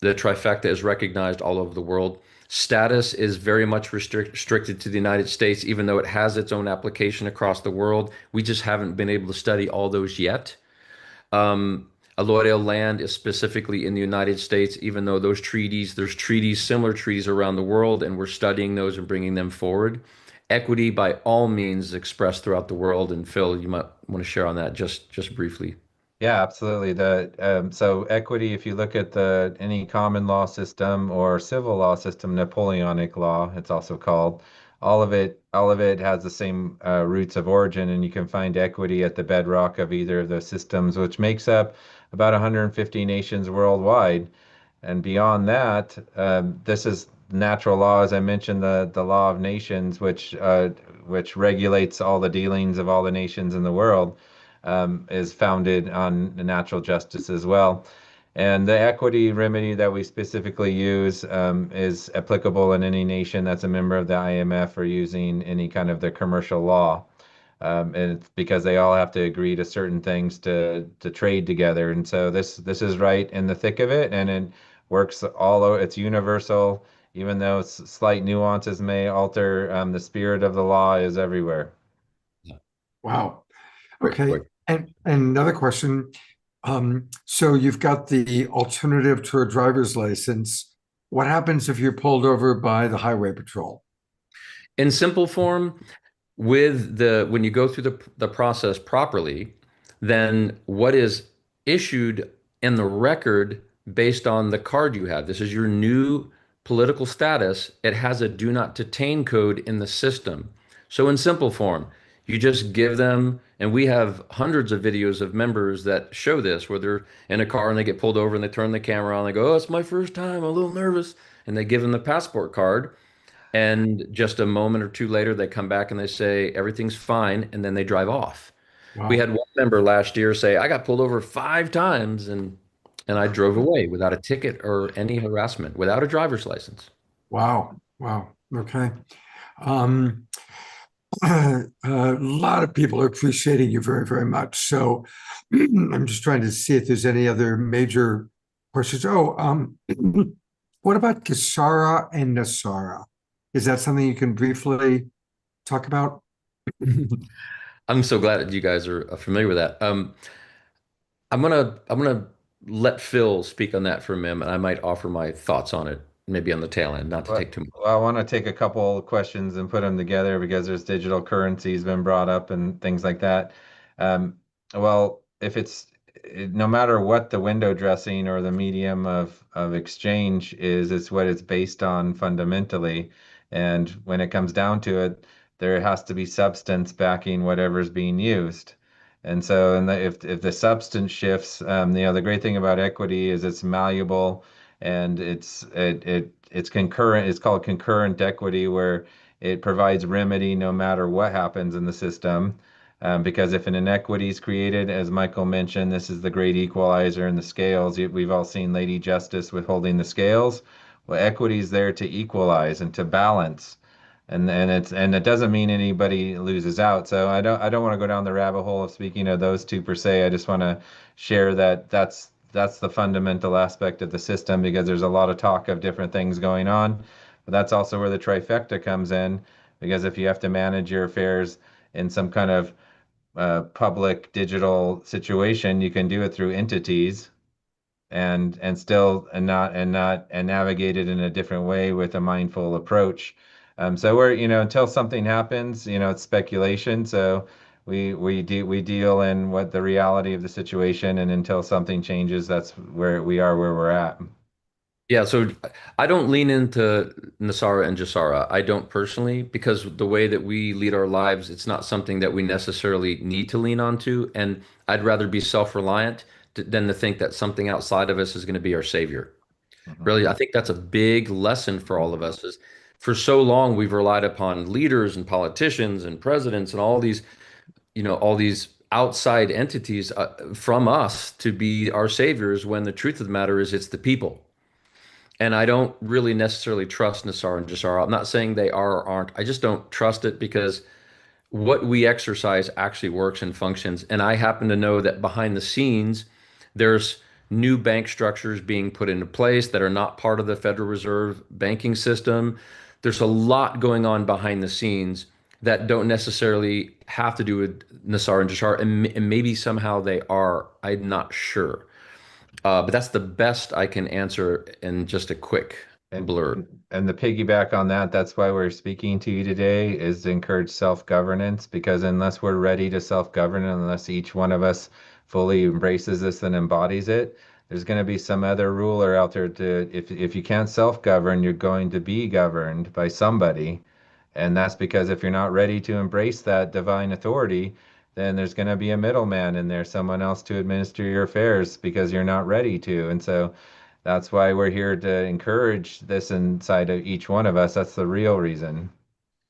trifecta is recognized all over the world. Status is very much restricted to the United States, even though it has its own application across the world. We just haven't been able to study all those yet. Allodial land is specifically in the United States, even though there's similar treaties around the world, and we're studying those and bringing them forward. Equity, by all means, is expressed throughout the world. And Phil, you might want to share on that just briefly. Yeah, absolutely. So equity, if you look at the any common law system or civil law system, Napoleonic law, it's also called, all of it has the same roots of origin, and you can find equity at the bedrock of either of those systems, which makes up about 150 nations worldwide. And beyond that, this is natural law, as I mentioned, the law of nations, which regulates all the dealings of all the nations in the world, is founded on natural justice as well. And the equity remedy that we specifically use is applicable in any nation that's a member of the IMF or using any kind of the commercial law. And it's because they all have to agree to certain things to trade together. And so this is right in the thick of it, and it works all over. It's universal, even though slight nuances may alter. The spirit of the law is everywhere. Wow. Quick, Okay. quick. And another question. So you've got the alternative to a driver's license. What happens if you're pulled over by the highway patrol? In simple form, when you go through the process properly, then what is issued in the record based on the card you have, this is your new political status, it has a do not detain code in the system. So in simple form, you just give them, and we have hundreds of videos of members that show this, where they're in a car and they get pulled over and they turn the camera on, and they go, oh, it's my first time, I'm a little nervous. And they give them the passport card. And just a moment or two later, they come back and they say, everything's fine. And then they drive off. Wow. We had one member last year say, I got pulled over 5 times and I drove away without a ticket or any harassment, without a driver's license. Wow. Wow. Okay. A lot of people are appreciating you very, very much. So I'm just trying to see if there's any other major questions. What about GESARA and NESARA? Is that something you can briefly talk about? I'm so glad that you guys are familiar with that. I'm gonna let Phil speak on that for a minute, and I might offer my thoughts on it, maybe on the tail end, not to take too much. Well, I want to take a couple questions and put them together because there's digital currencies been brought up and things like that. Well, if it's no matter what the window dressing or the medium of exchange is, it's what it's based on fundamentally. And when it comes down to it, there has to be substance backing whatever's being used. And so, if the substance shifts, the great thing about equity is it's malleable, and it's concurrent. It's called concurrent equity, where it provides remedy no matter what happens in the system. Because if an inequity is created, as Michael mentioned, this is the great equalizer in the scales. We've all seen Lady Justice withholding the scales. Well, equity is there to equalize and to balance, and it doesn't mean anybody loses out. So I don't want to go down the rabbit hole of speaking of those two per se. I just want to share that's the fundamental aspect of the system, because there's a lot of talk of different things going on. But that's also where the trifecta comes in, because if you have to manage your affairs in some kind of public digital situation, you can do it through entities and navigate it in a different way with a mindful approach. So we're, until something happens, it's speculation. So we deal in what the reality of the situation, and until something changes, that's where we're at. Yeah, so I don't lean into NESARA and GESARA. I don't personally, because the way that we lead our lives, it's not something that we necessarily need to lean onto. And I'd rather be self-reliant than to think that something outside of us is going to be our savior. Really, I think that's a big lesson for all of us. Is for so long we've relied upon leaders and politicians and presidents and all these outside entities from us to be our saviors, when the truth of the matter is it's the people. And I don't really necessarily trust NESARA and GESARA. I'm not saying they are or aren't. I just don't trust it, because what we exercise actually works and functions. And I happen to know that behind the scenes, there's new bank structures being put into place that are not part of the Federal Reserve banking system. There's a lot going on behind the scenes that don't necessarily have to do with NESARA and GESARA, and maybe somehow they are. I'm not sure. But that's the best I can answer in just a quick blurred. And the piggyback on that, that's why we're speaking to you today, is to encourage self-governance, because unless we're ready to self-govern, unless each one of us fully embraces this and embodies it, there's going to be some other ruler out there if you can't self-govern, you're going to be governed by somebody. And that's because if you're not ready to embrace that divine authority, then there's going to be a middleman in there, someone else to administer your affairs because you're not ready to. And so that's why we're here to encourage this inside of each one of us. That's the real reason.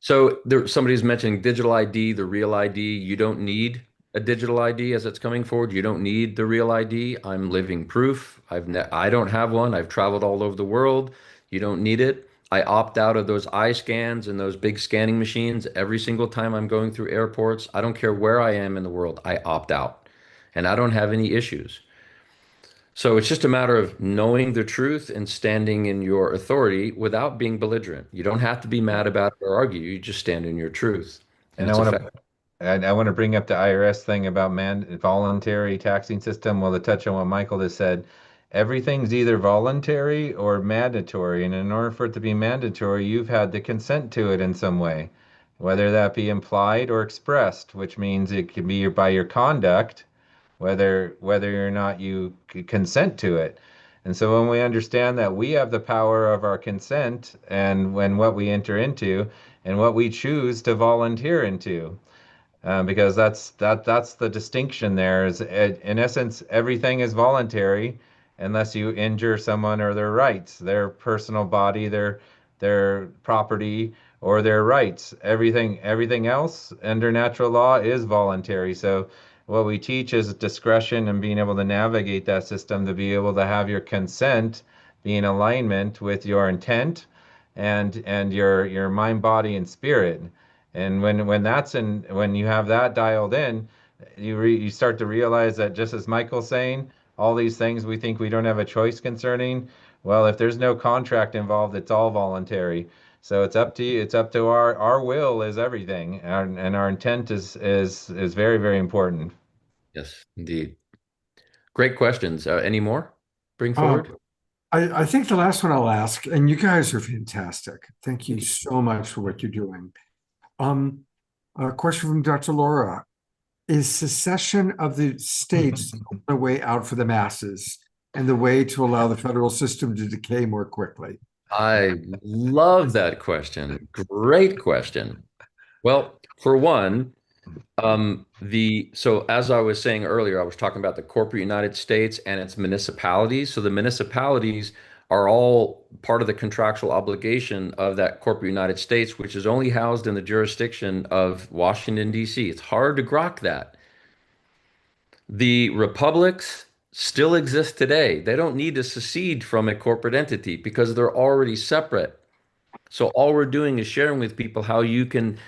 So somebody's mentioning digital ID, the real ID. You don't need a digital ID as it's coming forward. You don't need the real ID. I'm living proof. I don't have one. I've traveled all over the world. You don't need it. I opt out of those eye scans and those big scanning machines every single time I'm going through airports. I don't care where I am in the world. I opt out, and I don't have any issues. So it's just a matter of knowing the truth and standing in your authority without being belligerent. You don't have to be mad about it or argue. You just stand in your truth. And I want to bring up the IRS thing about voluntary taxing system. Well, to touch on what Michael has said, everything's either voluntary or mandatory. And in order for it to be mandatory, you've had to consent to it in some way, whether that be implied or expressed, which means it can be by your conduct, whether or not you consent to it. And so when we understand that we have the power of our consent and when what we enter into and what we choose to volunteer into, because that's the distinction there is, in essence, everything is voluntary unless you injure someone or their rights, their personal body, their property, or their rights. Everything else under natural law is voluntary. So what we teach is discretion and being able to navigate that system to be able to have your consent be in alignment with your intent and your mind, body, and spirit. And when you have that dialed in, you start to realize that, just as Michael's saying, all these things we think we don't have a choice concerning, well, if there's no contract involved, it's all voluntary. So it's up to you. It's up to our will is everything, and our intent is very, very important. Yes, indeed. Great questions. Any more? Bring forward. I think the last one I'll ask, and you guys are fantastic. Thank you so much for what you're doing. A question from Dr. Laura. Is secession of the states the way out for the masses and the way to allow the federal system to decay more quickly? I love that question. Great question. Well, for one, so as I was saying earlier, I was talking about the corporate United States and its municipalities. So the municipalities are all part of the contractual obligation of that corporate United States, which is only housed in the jurisdiction of Washington, D.C. It's hard to grok that. The republics still exist today. They don't need to secede from a corporate entity because they're already separate. So all we're doing is sharing with people how you can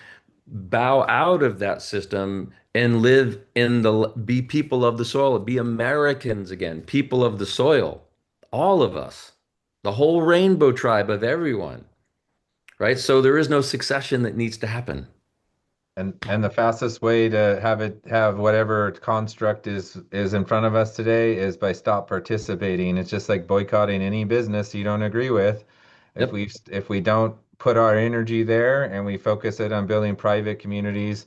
bow out of that system and be people of the soil, be Americans again, people of the soil, all of us, the whole rainbow tribe of everyone, right? So there is no succession that needs to happen. And the fastest way to have whatever construct is in front of us today is by stop participating. It's just like boycotting any business you don't agree with. Yep. If we don't put our energy there and we focus it on building private communities,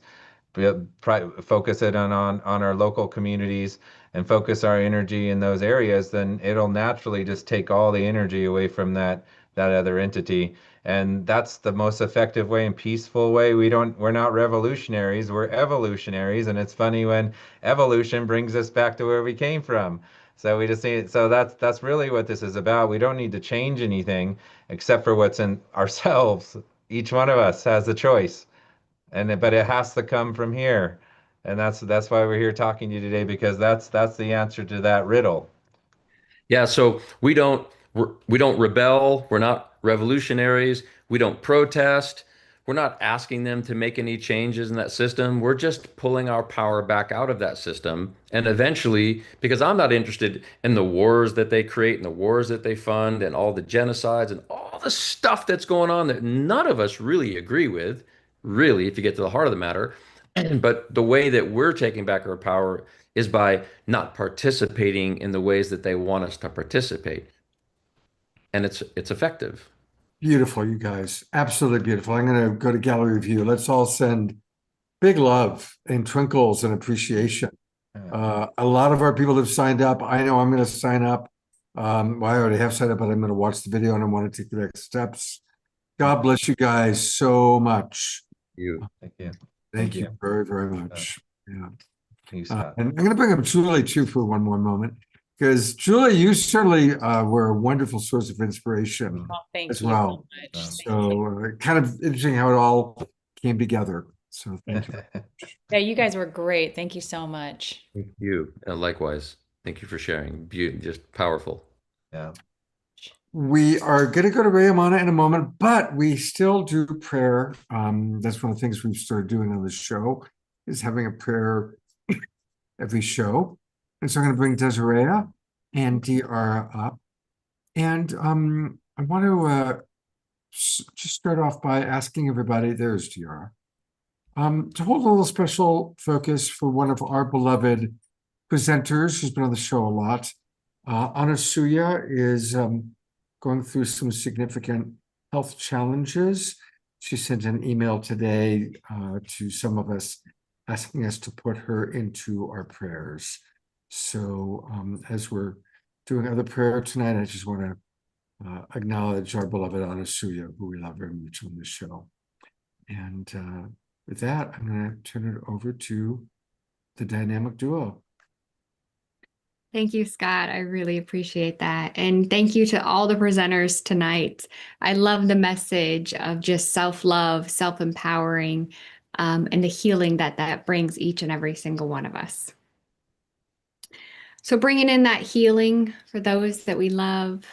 focus it on our local communities, and focus our energy in those areas, then it'll naturally just take all the energy away from that other entity. And that's the most effective way and peaceful way. We're not revolutionaries, we're evolutionaries. And it's funny when evolution brings us back to where we came from. So we just need, so that's really what this is about. We don't need to change anything except for what's in ourselves. Each one of us has a choice, but it has to come from here. And that's why we're here talking to you today, because that's the answer to that riddle. Yeah, so we don't rebel, we're not revolutionaries, we don't protest, we're not asking them to make any changes in that system. We're just pulling our power back out of that system. And eventually, because I'm not interested in the wars that they create and the wars that they fund and all the genocides and all the stuff that's going on that none of us really agree with, really, if you get to the heart of the matter. But the way that we're taking back our power is by not participating in the ways that they want us to participate. And it's effective. Beautiful, you guys. Absolutely beautiful. I'm going to go to gallery view. Let's all send big love and twinkles and appreciation. A lot of our people have signed up. I know I'm going to sign up. Well, I already have signed up, but I'm going to watch the video and I want to take the next steps. God bless you guys so much. Thank you. Thank you very, very much. Yeah. Thanks, Scott. And I'm going to bring up Julie too for one more moment, because Julie, you certainly were a wonderful source of inspiration Thank as you well. so much. So kind of interesting how it all came together. So thank you. Yeah, you guys were great. Thank you so much. Thank you. Likewise. Thank you for sharing. Just powerful. Yeah. We are going to go to Rayamana in a moment, but we still do prayer. That's one of the things we've started doing on the show, is having a prayer every show. And so I'm going to bring Desiree and DR up. And I want to just start off by asking everybody, there's DR, to hold a little special focus for one of our beloved presenters who's been on the show a lot. Anasuya is going through some significant health challenges. She sent an email today to some of us asking us to put her into our prayers. So as we're doing other prayer tonight, I just want to acknowledge our beloved Anasuya, who we love very much on this show. And with that, I'm going to turn it over to the dynamic duo. Thank you, Scott. I really appreciate that. And thank you to all the presenters tonight. I love the message of just self-love, self-empowering, and the healing that brings each and every single one of us. So bringing in that healing for those that we love,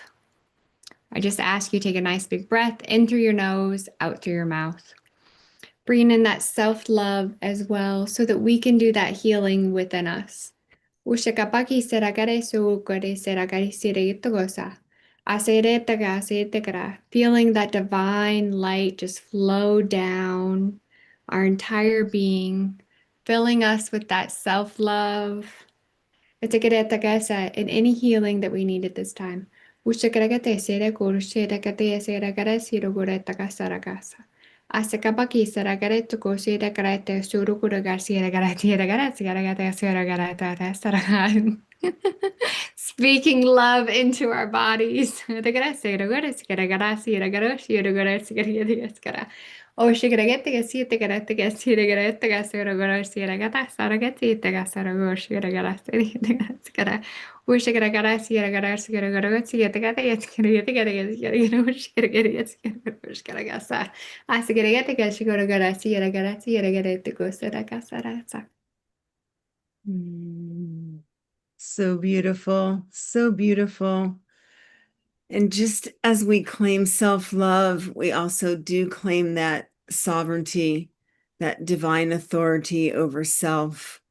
I just ask you to take a nice big breath in through your nose, out through your mouth. Bringing in that self-love as well so that we can do that healing within us. Feeling that divine light just flow down our entire being, filling us with that self-love. In any healing that we need at this time. Speaking love into our bodies. So beautiful, so beautiful. And just as we claim self-love, we also do claim that sovereignty, that divine authority over self.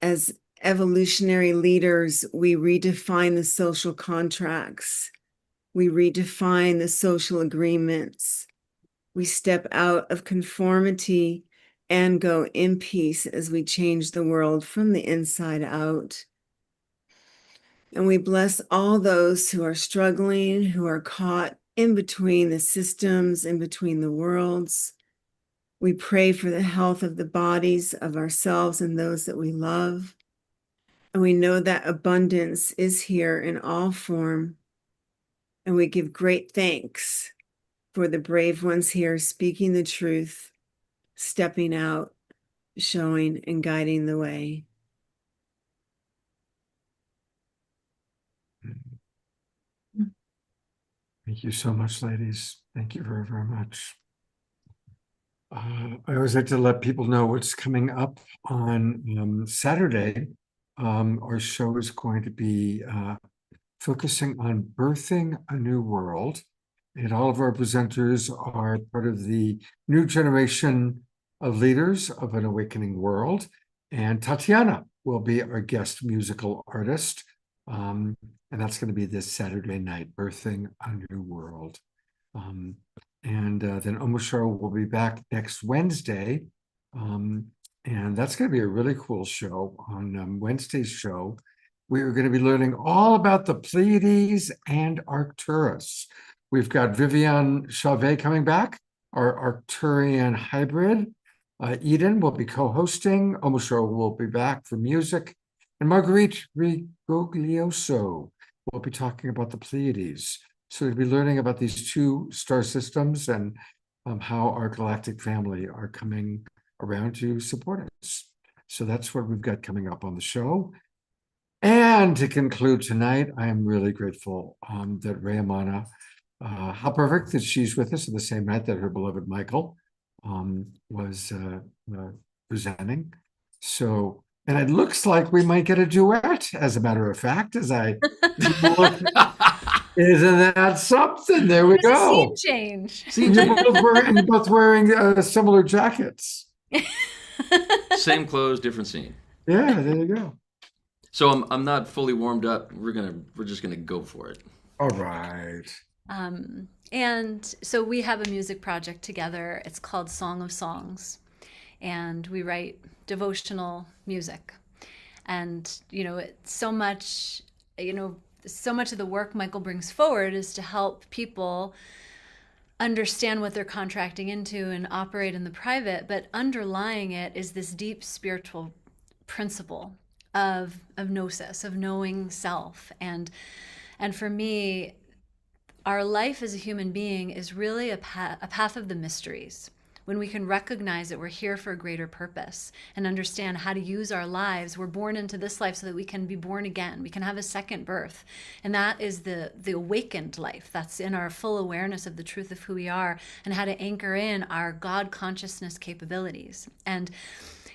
As evolutionary leaders, we redefine the social contracts. We redefine the social agreements. We step out of conformity and go in peace as we change the world from the inside out. And we bless all those who are struggling, who are caught in between the systems, in between the worlds. We pray for the health of the bodies of ourselves and those that we love. And we know that abundance is here in all form. And we give great thanks for the brave ones here speaking the truth, stepping out, showing and guiding the way. Thank you so much, ladies. Thank you very, very much. I always like to let people know what's coming up on Saturday. Our show is going to be focusing on birthing a new world. And all of our presenters are part of the new generation of leaders of an awakening world. And Tatiana will be our guest musical artist. And that's going to be this Saturday night, Birthing a New World. And then Omoshar will be back next Wednesday. And that's going to be a really cool show. On Wednesday's show, we are going to be learning all about the Pleiades and Arcturus. We've got Viviane Chauvet coming back, our Arcturian hybrid. Eden will be co-hosting. Omoshoro will be back for music. And Marguerite Rigoglioso will be talking about the Pleiades. So we'll be learning about these two star systems and how our galactic family are coming around to support us. So that's what we've got coming up on the show. And to conclude tonight, I am really grateful that Rayamana, how perfect that she's with us on the same night that her beloved Michael was presenting. So, and it looks like we might get a duet, as a matter of fact, as I look. Isn't that something? There we There's a go. scene change. See, you're both wearing similar jackets. Same clothes, different scene. Yeah, there you go. So I'm not fully warmed up. We're just gonna go for it. All right. And so we have a music project together. It's called Song of Songs, and we write devotional music. And it's so much of the work Michael brings forward is to help people understand what they're contracting into and operate in the private, but underlying it is this deep spiritual principle of gnosis, of knowing self. And for me, our life as a human being is really a path of the mysteries. When we can recognize that we're here for a greater purpose and understand how to use our lives, we're born into this life so that we can be born again. We can have a second birth. And that is the awakened life. That's in our full awareness of the truth of who we are and how to anchor in our God consciousness capabilities. And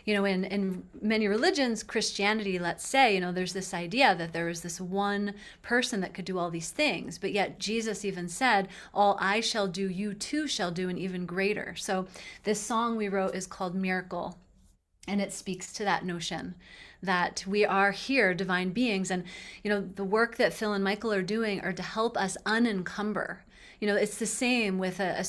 in many religions, Christianity, let's say, there's this idea that there is this one person that could do all these things. But yet Jesus even said, all I shall do, you too shall do, and even greater. So this song we wrote is called Miracle. And it speaks to that notion that we are here, divine beings. And, the work that Phil and Michael are doing are to help us unencumber. It's the same with a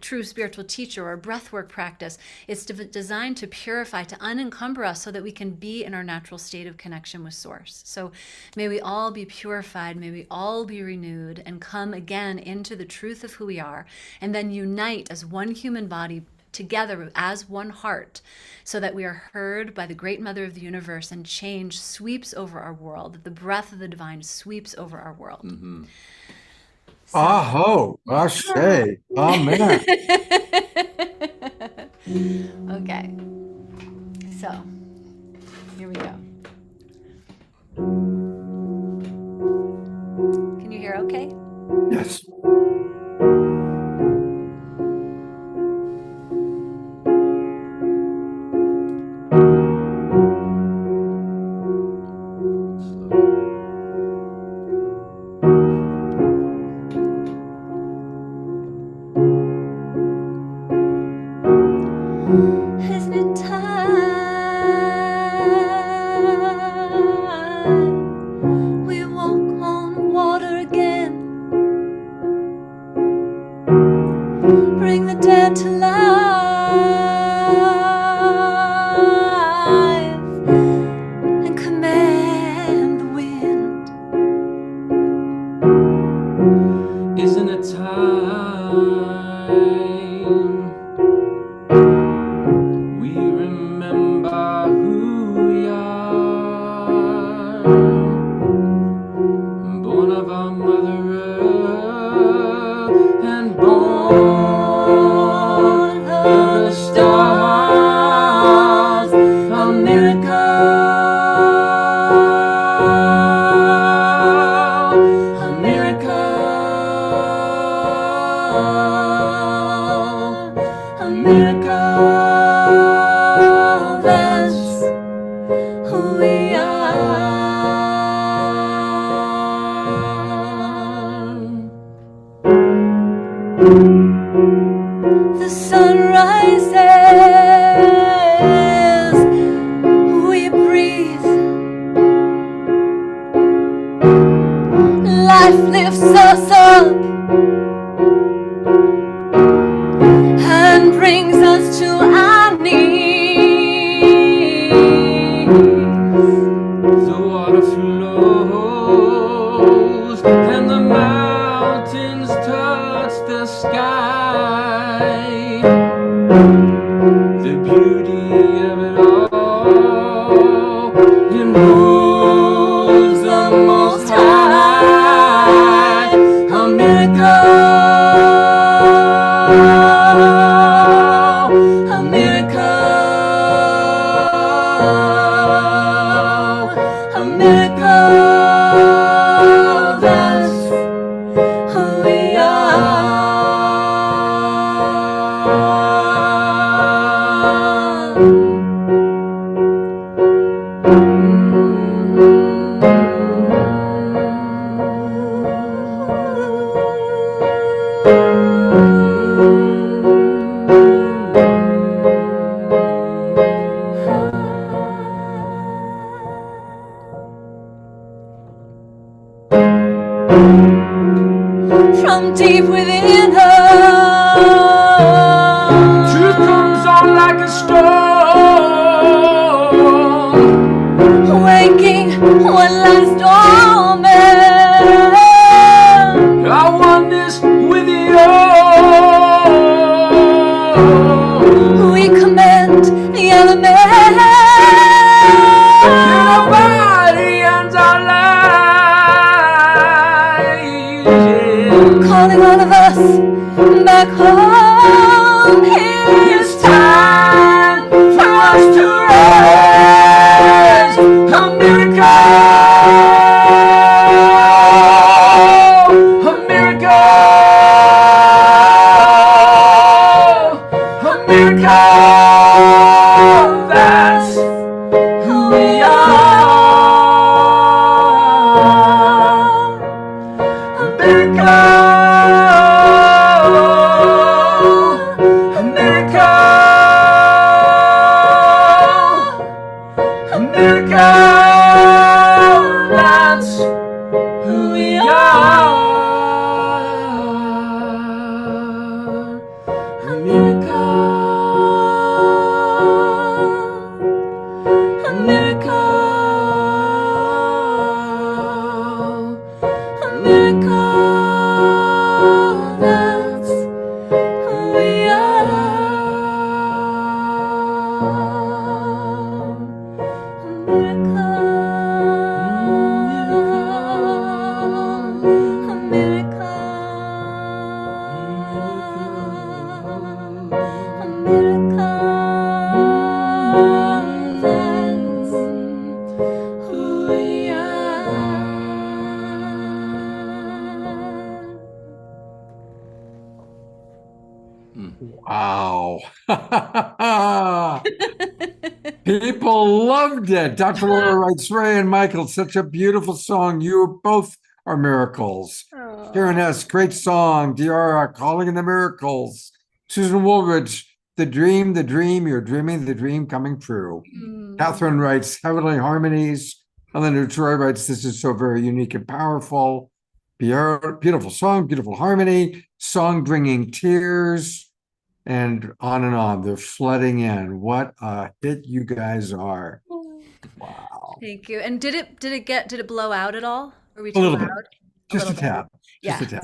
true spiritual teacher or a breathwork practice. It's designed to purify, to unencumber us so that we can be in our natural state of connection with Source. So may we all be purified, may we all be renewed and come again into the truth of who we are, and then unite as one human body together as one heart, so that we are heard by the great Mother of the universe and change sweeps over our world, that the breath of the divine sweeps over our world. Mm-hmm. Aho, ashe, amen. Okay, so here we go. Can you hear okay? Yes. Isn't it time we walk on water again? Bring the dead to life and command the wind. Isn't it time we remember who we are? Born of our Mother Earth and born of the stars, a miracle, a miracle, a miracle. That's who we are. The sun rises the beauty of it all. It moves the Most High, a miracle, a miracle, a miracle. That's who we from deep within her, truth comes on like a storm, waking what lies dormant. I want this with you. We command the elements, and our body and our lives, calling all of us back home. It's time for us to rise. A miracle, a miracle, a miracle. That's who we are. A miracle. That's who we are. A miracle, a miracle, a miracle. That's who we are. Wow. People loved it. Dr. Laura writes, Ray and Michael, such a beautiful song. You both are miracles. Karen S., great song. Diara, Calling in the Miracles. Susan Woolridge, the dream, you're dreaming the dream coming true. Catherine writes, Heavenly Harmonies. Eleanor Troy writes, this is so very unique and powerful. Beautiful song, beautiful harmony, song bringing tears, and on. They're flooding in. What a hit you guys are. Wow. Thank you. And did it blow out at all? Are we A too little loud? bit. Just a tap. Yeah. Just a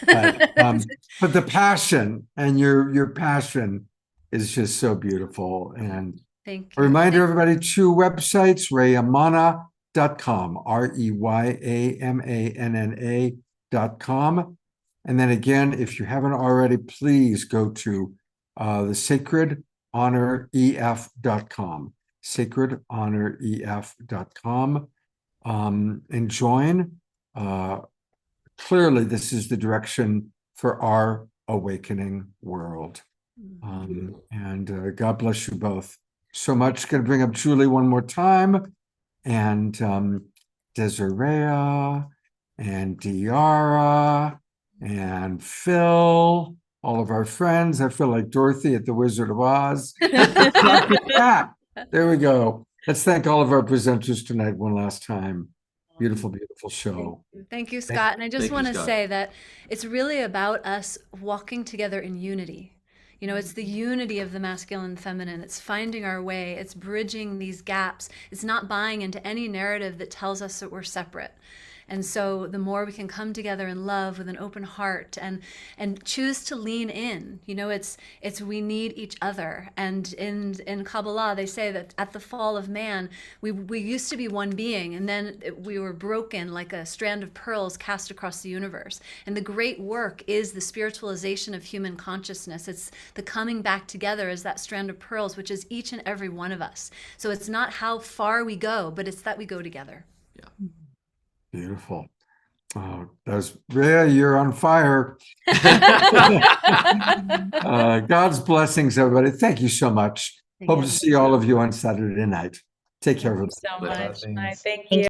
tap. But the passion and your passion is just so beautiful. And Thank a you. reminder, everybody, 2 websites, rayamana.com, REYAMANNA.com. And then again, if you haven't already, please go to the sacredhonoref.com, sacredhonoref.com, and join. Clearly, this is the direction for our awakening world. And God bless you both so much. Going to bring up Julie one more time, and Desiree, and Diara, and Phil, all of our friends. I feel like Dorothy at the Wizard of Oz. There we go. Let's thank all of our presenters tonight one last time. Beautiful, beautiful show. Thank you, Scott. And I just want to say that it's really about us walking together in unity. You know, it's the unity of the masculine and feminine. It's finding our way. It's bridging these gaps. It's not buying into any narrative that tells us that we're separate. And so the more we can come together in love with an open heart and choose to lean in, you know, it's we need each other. And in Kabbalah, they say that at the fall of man, we used to be one being, and then we were broken like a strand of pearls cast across the universe. And the great work is the spiritualization of human consciousness. It's the coming back together as that strand of pearls, which is each and every one of us. So it's not how far we go, but it's that we go together. Beautiful. Oh, Rhea, you're on fire. God's blessings, everybody. Thank you so much. Hope to see all of you on Saturday night. Take care, everybody. So much. Blessings. Thank you.